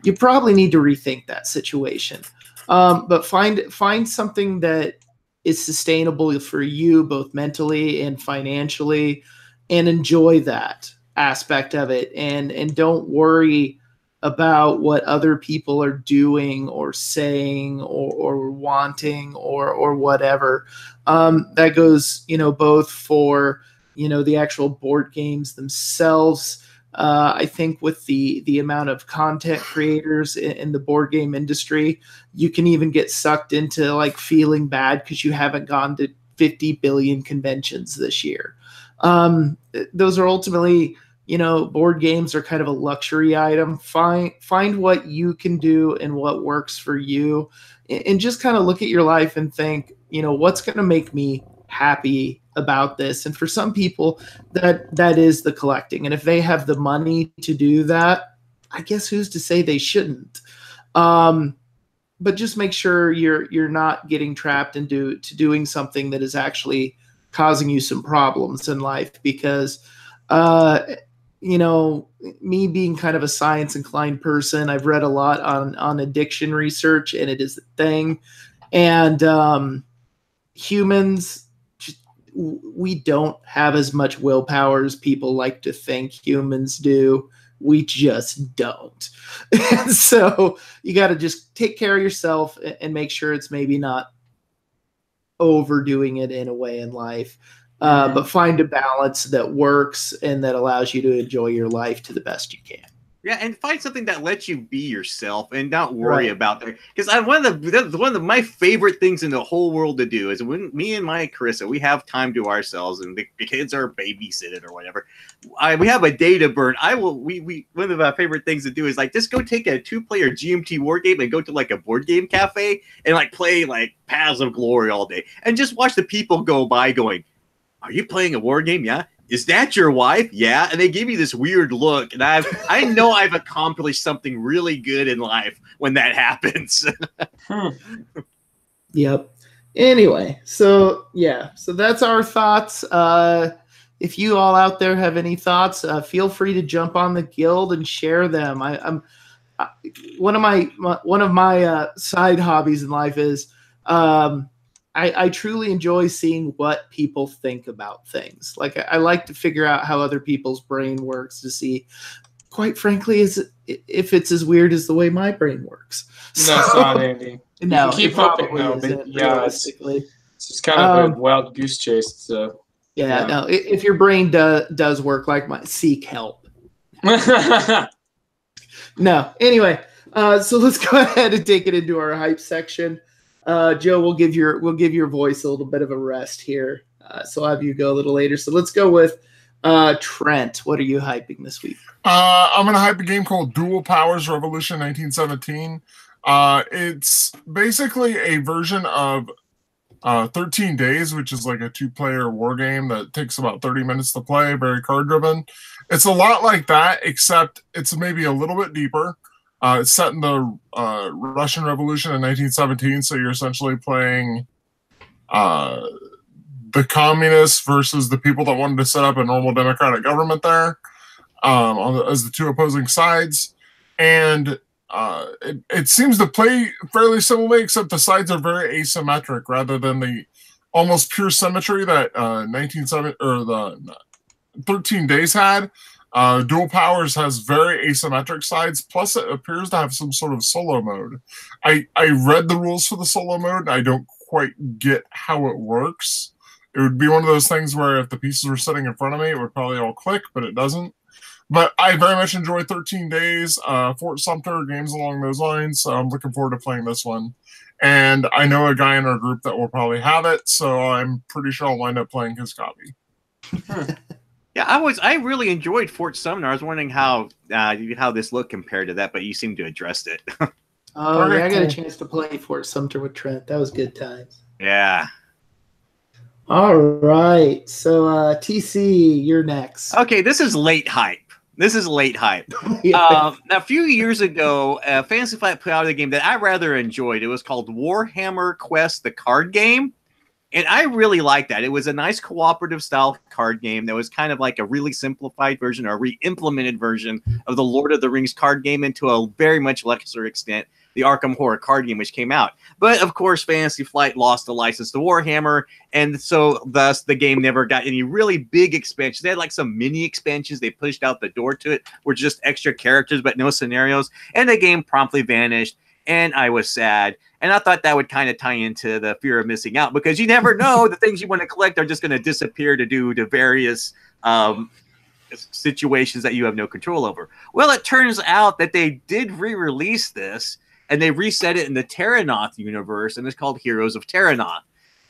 you probably need to rethink that situation. But find something that is sustainable for you, both mentally and financially, and enjoy that aspect of it. And don't worry about what other people are doing or saying or wanting or whatever. That goes, both for, the actual board games themselves. I think with the amount of content creators in the board game industry, you can even get sucked into like feeling bad because you haven't gone to 50 billion conventions this year. Those are ultimately, board games are kind of a luxury item. Find what you can do and what works for you, and just kind of look at your life and think, what's going to make me happy about this. And for some people that is the collecting. And if they have the money to do that, I guess who's to say they shouldn't? But just make sure you're not getting trapped into doing something that is actually causing you some problems in life, because me being kind of a science inclined person, I've read a lot on addiction research, and it is a thing. And humans, we don't have as much willpower as people like to think humans do. We just don't. And so you got to just take care of yourself and make sure it's maybe not overdoing it in a way in life, but find a balance that works and that allows you to enjoy your life to the best you can. Yeah, and find something that lets you be yourself and not worry about that. Because one of my favorite things in the whole world to do is when me and my Carissa, we have time to ourselves and the kids are babysitted or whatever. We have a day to burn. One of our favorite things to do is like just go take a 2-player GMT war game and go to like a board game cafe and like play like Paths of Glory all day and just watch the people go by going, "Are you playing a war game? Yeah. Is that your wife? Yeah." And they give you this weird look. And I know I've accomplished something really good in life when that happens. Yep. Anyway, so that's our thoughts. If you all out there have any thoughts, feel free to jump on the guild and share them. One of my side hobbies in life is I truly enjoy seeing what people think about things. Like I like to figure out how other people's brain works to see, quite frankly, if it's as weird as the way my brain works. No, it's not, Andy. No, keep hoping though, but yeah, it's just kind of a wild goose chase. So yeah, no. If your brain does work like mine, seek help. No. Anyway, so let's go ahead and take it into our hype section. Joe, we'll give your voice a little bit of a rest here. So I'll have you go a little later. So let's go with Trent. What are you hyping this week? I'm going to hype a game called Dual Powers Revolution 1917. It's basically a version of 13 Days, which is like a 2-player war game that takes about 30 minutes to play, very card-driven. It's a lot like that, except it's maybe a little bit deeper. It's set in the Russian Revolution in 1917, so you're essentially playing the communists versus the people that wanted to set up a normal democratic government there as the two opposing sides. And it seems to play fairly similarly, except the sides are very asymmetric rather than the almost pure symmetry that 13 Days had. Dual Powers has very asymmetric sides, plus it appears to have some sort of solo mode. I read the rules for the solo mode, and I don't quite get how it works. It would be one of those things where if the pieces were sitting in front of me, it would probably all click, but it doesn't. But I very much enjoy 13 Days, Fort Sumter, games along those lines, so I'm looking forward to playing this one. And I know a guy in our group that will probably have it, so I'm pretty sure I'll wind up playing his copy. Yeah, I really enjoyed Fort Sumner. I was wondering how this looked compared to that, but you seem to address it. Oh, yeah, I got a chance to play Fort Sumter with Trent. That was good times. Yeah. All right. So, TC, you're next. Okay, this is late hype. This is late hype. A few years ago, Fantasy Flight put out a game that I rather enjoyed. It was called Warhammer Quest, the card game. And I really liked that. It was a nice cooperative style card game that was kind of like a really simplified version or a re-implemented version of the Lord of the Rings card game, and to a very much lesser extent, the Arkham Horror card game, which came out. But of course, Fantasy Flight lost the license to Warhammer, and so thus the game never got any really big expansions. They had like some mini expansions they pushed out the door to it, were just extra characters but no scenarios, and the game promptly vanished, and I was sad. And I thought that would kind of tie into the fear of missing out, because you never know, the things you want to collect are just going to disappear to do to various situations that you have no control over. Well, it turns out that they did re-release this, and they reset it in the Terranoth universe, and it's called Heroes of Terranoth.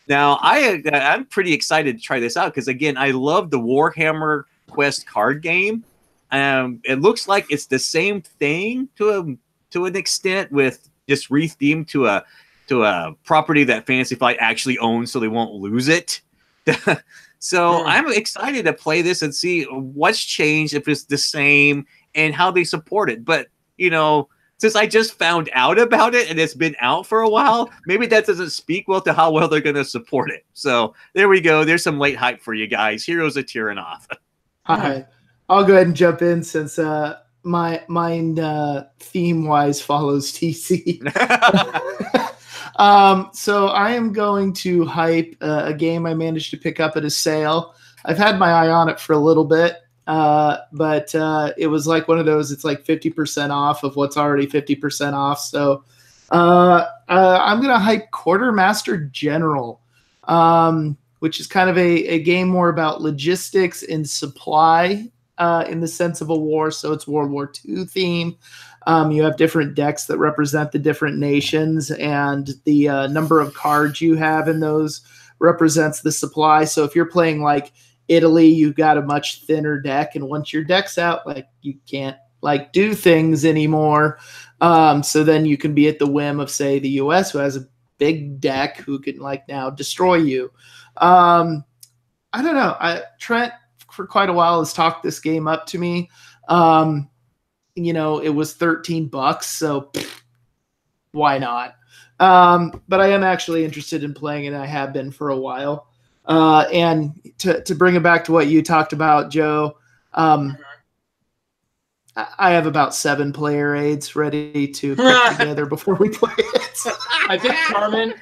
Now, I'm pretty excited to try this out, because, again, I love the Warhammer Quest card game. It looks like it's the same thing to an extent, with just rethemed to a property that Fantasy Flight actually owns, so they won't lose it. So I'm excited to play this and see what's changed, if it's the same, and how they support it. But, you know, since I just found out about it and it's been out for a while, maybe that doesn't speak well to how well they're going to support it. So there we go. There's some late hype for you guys. Heroes of Terranoth. All right. I'll go ahead and jump in, since mine theme-wise follows TC. So I am going to hype a game I managed to pick up at a sale. I've had my eye on it for a little bit, but it was like one of those, it's like 50% off of what's already 50% off. So I'm going to hype Quartermaster General, which is kind of a game more about logistics and supply, in the sense of a war. So it's World War II theme. You have different decks that represent the different nations, and the number of cards you have in those represents the supply. So if you're playing like Italy, you've got a much thinner deck, and once your deck's out, like, you can't like do things anymore. So then you can be at the whim of, say, the US, who has a big deck, who can like now destroy you. I don't know. Trent, for quite a while, has talked this game up to me. You know, it was $13, so why not? But I am actually interested in playing it, and I have been for a while. And to bring it back to what you talked about, Joe, I have about 7 player aids ready to put together before we play it. I think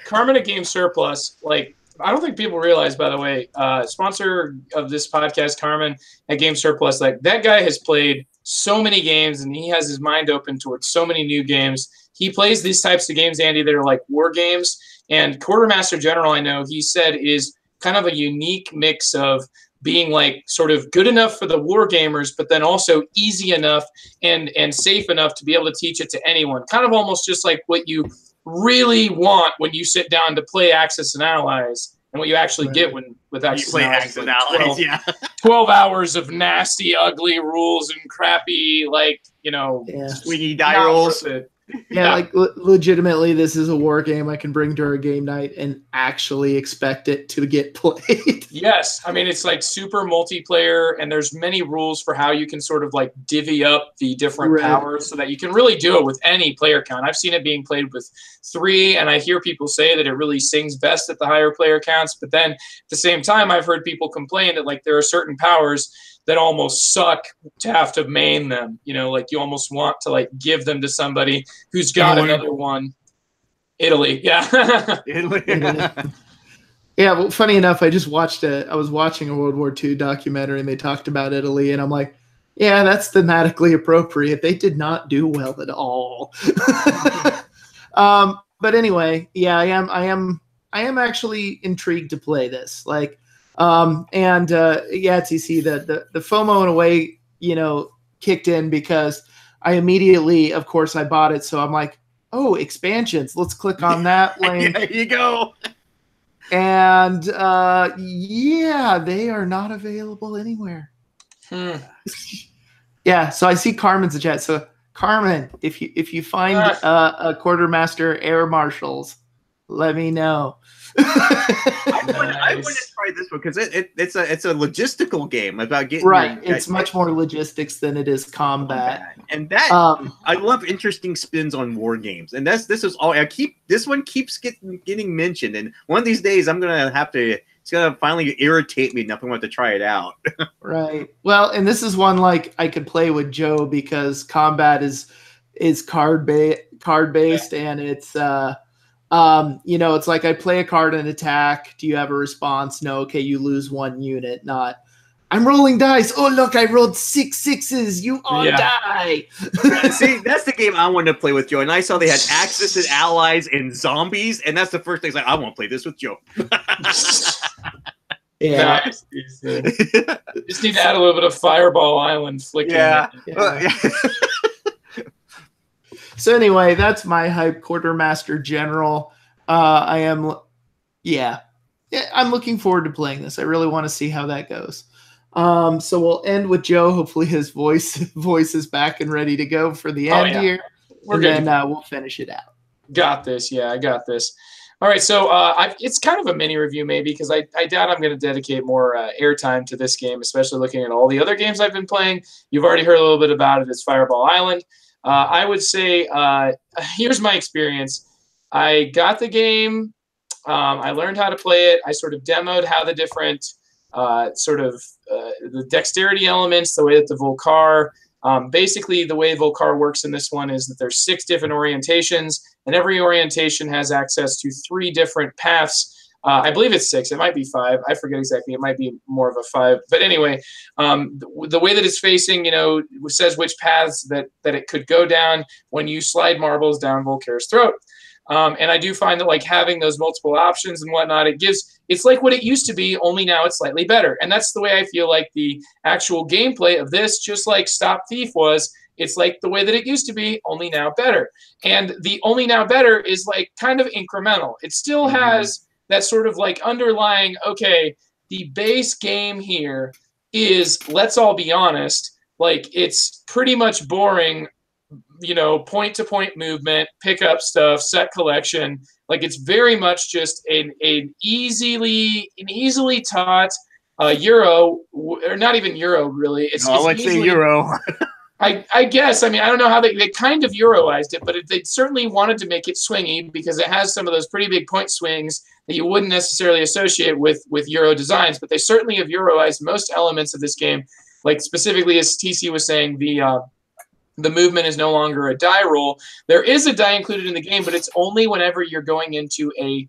Carmen at Game Surplus, like, I don't think people realize, by the way, sponsor of this podcast, Carmen at Game Surplus, like, that guy has played so many games, and he has his mind open towards so many new games. He plays these types of games, Andy, that are like war games. And Quartermaster General, I know, he said, is kind of a unique mix of being like sort of good enough for the war gamers, but then also easy enough and safe enough to be able to teach it to anyone. Kind of almost just like what you really want when you sit down to play Axis and Allies, and what you actually get with Axis and Allies. Like 12 hours of nasty, ugly rules and crappy, like, you know, swingy die rolls. Yeah, like legitimately, this is a war game I can bring to our game night and actually expect it to get played. Yes, I mean, it's like super multiplayer, and there's many rules for how you can sort of like divvy up the different powers, so that you can really do it with any player count. I've seen it being played with 3, and I hear people say that it really sings best at the higher player counts. But then at the same time, I've heard people complain that like there are certain powers that almost suck to have to main them. You know, like you almost want to like give them to somebody who's got another one. Italy, yeah. Italy. Yeah, well, funny enough, I was watching a World War II documentary, and they talked about Italy, and I'm like, yeah, that's thematically appropriate. They did not do well at all. But anyway, yeah, I am actually intrigued to play this. Like, TC, the FOMO in a way, you know, kicked in, because I immediately, of course, I bought it. So I'm like, oh, expansions. Let's click on that link. There you go. And they are not available anywhere. Yeah, so I see Carmen's in chat. So Carmen, if you find a Quartermaster Air Marshals, let me know. I want to try this one because it's a logistical game about getting right. It's much more logistics than it is combat, and that I love interesting spins on war games, and this is all this one keeps getting mentioned, and one of these days I'm gonna have to. It's gonna finally irritate me enough I want to try it out. Right. Well, and this is one like I could play with Joe because combat is card based, and it's it's like I play a card and attack. Do you have a response? No. Okay, you lose 1 unit. Not I'm rolling dice. Oh look, I rolled 6 sixes. You all die. See, that's the game I wanted to play with Joe. And I saw they had Axis and allies and zombies, and that's the first thing I want to play this with Joe. Yeah. Nice. Just need to add a little bit of Fireball Island flicking. Yeah. So anyway, that's my hype Quartermaster General. I'm looking forward to playing this. I really want to see how that goes. So we'll end with Joe. Hopefully his voice is back and ready to go for the end here. Then we'll finish it out. Got this. Yeah, I got this. All right, so it's kind of a mini review maybe because I doubt I'm going to dedicate more airtime to this game, especially looking at all the other games I've been playing. You've already heard a little bit about it. It's Fireball Island. I would say here's my experience. I got the game. I learned how to play it. I sort of demoed how the different the dexterity elements, the way that the Volcar, basically the way Volcar works in this one is that there's 6 different orientations, and every orientation has access to 3 different paths. I believe it's 6. It might be 5. I forget exactly. It might be more of a 5. But anyway, the way that it's facing, says which paths that it could go down when you slide marbles down Volcar's throat. And I do find that like having those multiple options and whatnot, it's like what it used to be, only now it's slightly better. And that's the way I feel like the actual gameplay of this, just like Stop Thief was, it's like the way that it used to be, only now better. And the only now better is like kind of incremental. It still has that sort of like underlying, okay, the base game here is, let's all be honest, like it's pretty much boring, point-to-point movement, pick up stuff, set collection. Like it's very much just an easily taught Euro, or not even Euro really. Let's say Euro. I guess. I mean, I don't know how they kind of Euroized it, but they certainly wanted to make it swingy because it has some of those pretty big point swings that you wouldn't necessarily associate with Euro designs. But they certainly have Euroized most elements of this game. Like specifically, as TC was saying, the movement is no longer a die roll. There is a die included in the game, but it's only whenever you're going into a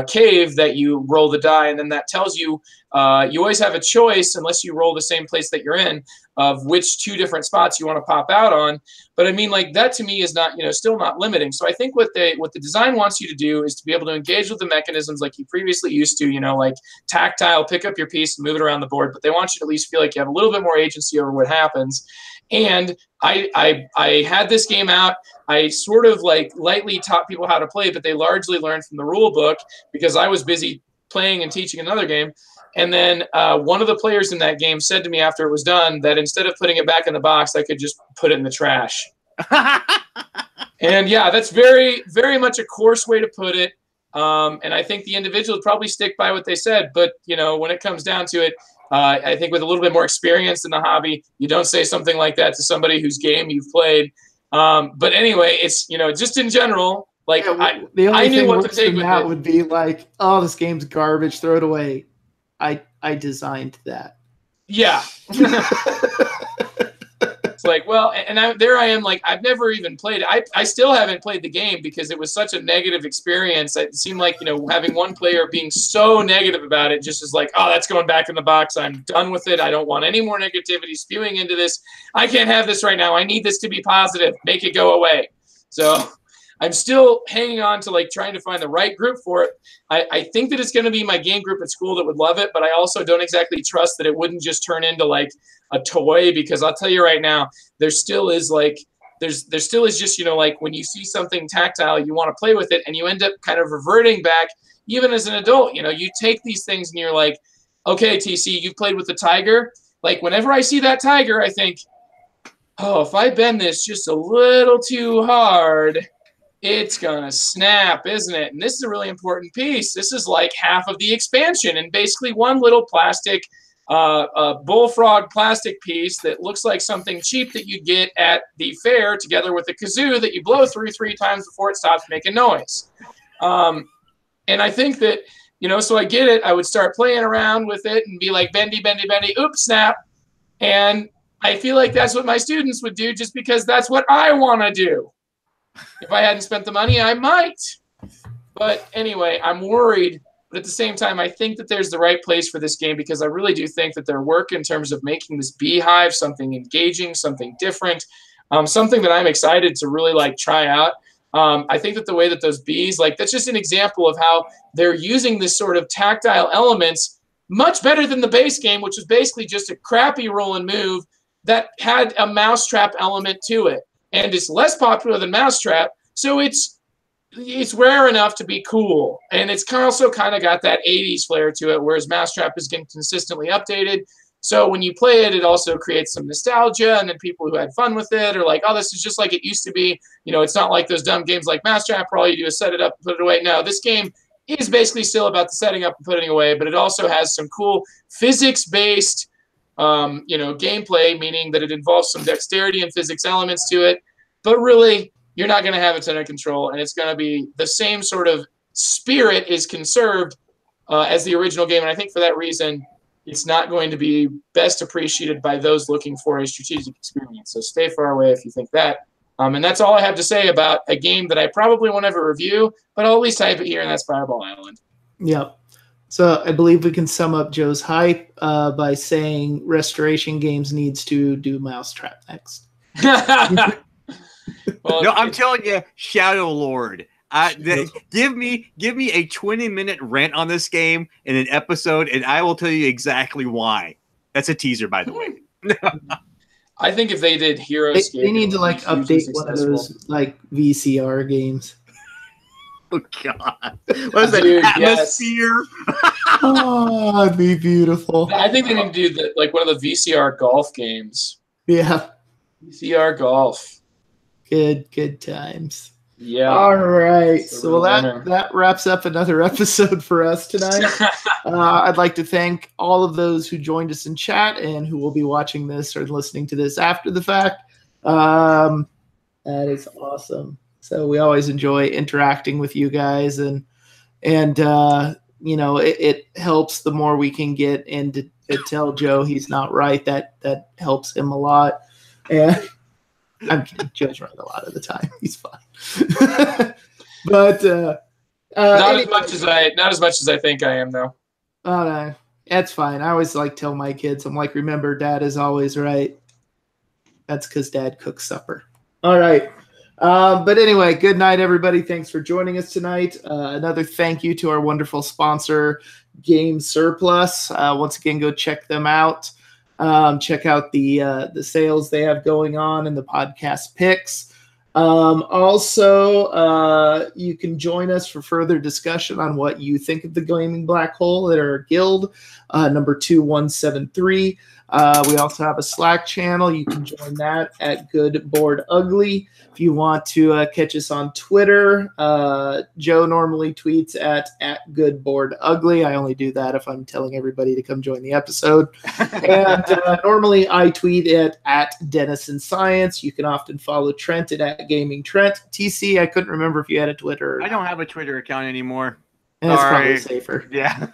cave that you roll the die, and then that tells you you always have a choice, unless you roll the same place that you're in, of which 2 different spots you want to pop out on. But I mean, like that to me is not, still not limiting. So I think what the design wants you to do is to be able to engage with the mechanisms like you previously used to, like tactile, pick up your piece and move it around the board. But they want you to at least feel like you have a little bit more agency over what happens. And I had this game out. I sort of like lightly taught people how to play, but they largely learned from the rule book because I was busy playing and teaching another game. And then one of the players in that game said to me after it was done that instead of putting it back in the box, I could just put it in the trash. And yeah, that's very, very much a coarse way to put it. And I think the individual would probably stick by what they said. But, when it comes down to it, I think with a little bit more experience in the hobby, you don't say something like that to somebody whose game you've played. But anyway, it's, just in general, like I knew what to take with that it. Would be like, oh, this game's garbage, throw it away. I designed that. Yeah. It's like, well, and there I am, like, I've never even played it. I still haven't played the game because it was such a negative experience. It seemed like, having one player being so negative about it just is like, oh, that's going back in the box. I'm done with it. I don't want any more negativity spewing into this. I can't have this right now. I need this to be positive. Make it go away. So I'm still hanging on to like trying to find the right group for it. I think that it's going to be my game group at school that would love it, but I also don't exactly trust that it wouldn't just turn into like a toy, because I'll tell you right now, there still is just, like when you see something tactile, you want to play with it and you end up kind of reverting back even as an adult. You take these things and you're like, okay, TC, you've played with the tiger. Like whenever I see that tiger, I think, oh, if I bend this just a little too hard, it's gonna snap, isn't it? And this is a really important piece. This is like half of the expansion, and basically one little plastic, bullfrog plastic piece that looks like something cheap that you get at the fair, together with a kazoo that you blow through 3 times before it stops making noise. And I think that, so I get it. I would start playing around with it and be like, bendy, bendy, bendy, oops, snap. And I feel like that's what my students would do, just because that's what I want to do. If I hadn't spent the money, I might. But anyway, I'm worried. But at the same time, I think that there's the right place for this game, because I really do think that their work in terms of making this beehive something engaging, something different, something that I'm excited to really try out. I think that the way that those bees, that's just an example of how they're using this sort of tactile elements much better than the base game, which was basically just a crappy roll and move that had a mousetrap element to it. And it's less popular than Mousetrap, so it's rare enough to be cool. And it's also kind of got that 80s flair to it, whereas Mousetrap is getting consistently updated. So when you play it, it also creates some nostalgia, and then people who had fun with it are like, oh, this is just like it used to be. It's not like those dumb games like Mousetrap where all you do is set it up and put it away. No, this game is basically still about the setting up and putting away, but it also has some cool physics-based gameplay, meaning that it involves some dexterity and physics elements to it, but really you're not going to have a ton of control, and it's going to be the same sort of spirit is conserved as the original game. And I think for that reason, it's not going to be best appreciated by those looking for a strategic experience. So stay far away if you think that. And that's all I have to say about a game that I probably won't ever review, but I'll at least type it here, and that's Fireball Island. Yep. So I believe we can sum up Joe's hype by saying Restoration Games needs to do Mousetrap next. Well, no, I'm telling you, Shadow Lord. Give me a 20-minute rant on this game in an episode, and I will tell you exactly why. That's a teaser, by the way. I think if they did Heroes, they need to update one of those VCR games. Oh God! What is that? Dude, Atmosphere? Yes. Oh, it'd be beautiful. I think they need to do one of the VCR golf games. Yeah. VCR golf. Good times. Yeah. All right. So that wraps up another episode for us tonight. I'd like to thank all of those who joined us in chat and who will be watching this or listening to this after the fact. That is awesome. So we always enjoy interacting with you guys, and it helps the more we can get in to tell Joe he's not right. That helps him a lot. And I'm kidding. Joe's right a lot of the time. He's fine. But not as much as I think I am, though. Oh no, that's fine. I always tell my kids, I'm like, remember, Dad is always right. That's because Dad cooks supper. All right. But anyway, good night, everybody. Thanks for joining us tonight. Another thank you to our wonderful sponsor, Game Surplus. Once again, go check them out. Check out the sales they have going on and the podcast picks. Also, you can join us for further discussion on what you think of the Gaming Black Hole at our guild, number 2173. We also have a Slack channel. You can join that at Good Board Ugly. If you want to catch us on Twitter, Joe normally tweets at Good Board Ugly. I only do that if I'm telling everybody to come join the episode. And normally I tweet at Dennison Science. You can often follow Trent at Gaming Trent. TC, I couldn't remember if you had a Twitter. I don't have a Twitter account anymore. That's probably safer. Yeah.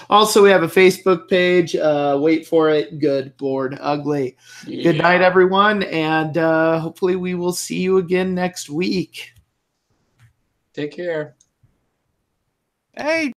Also, we have a Facebook page. Wait for it. Good Board Ugly. Yeah. Good night, everyone. And hopefully we will see you again next week. Take care. Hey.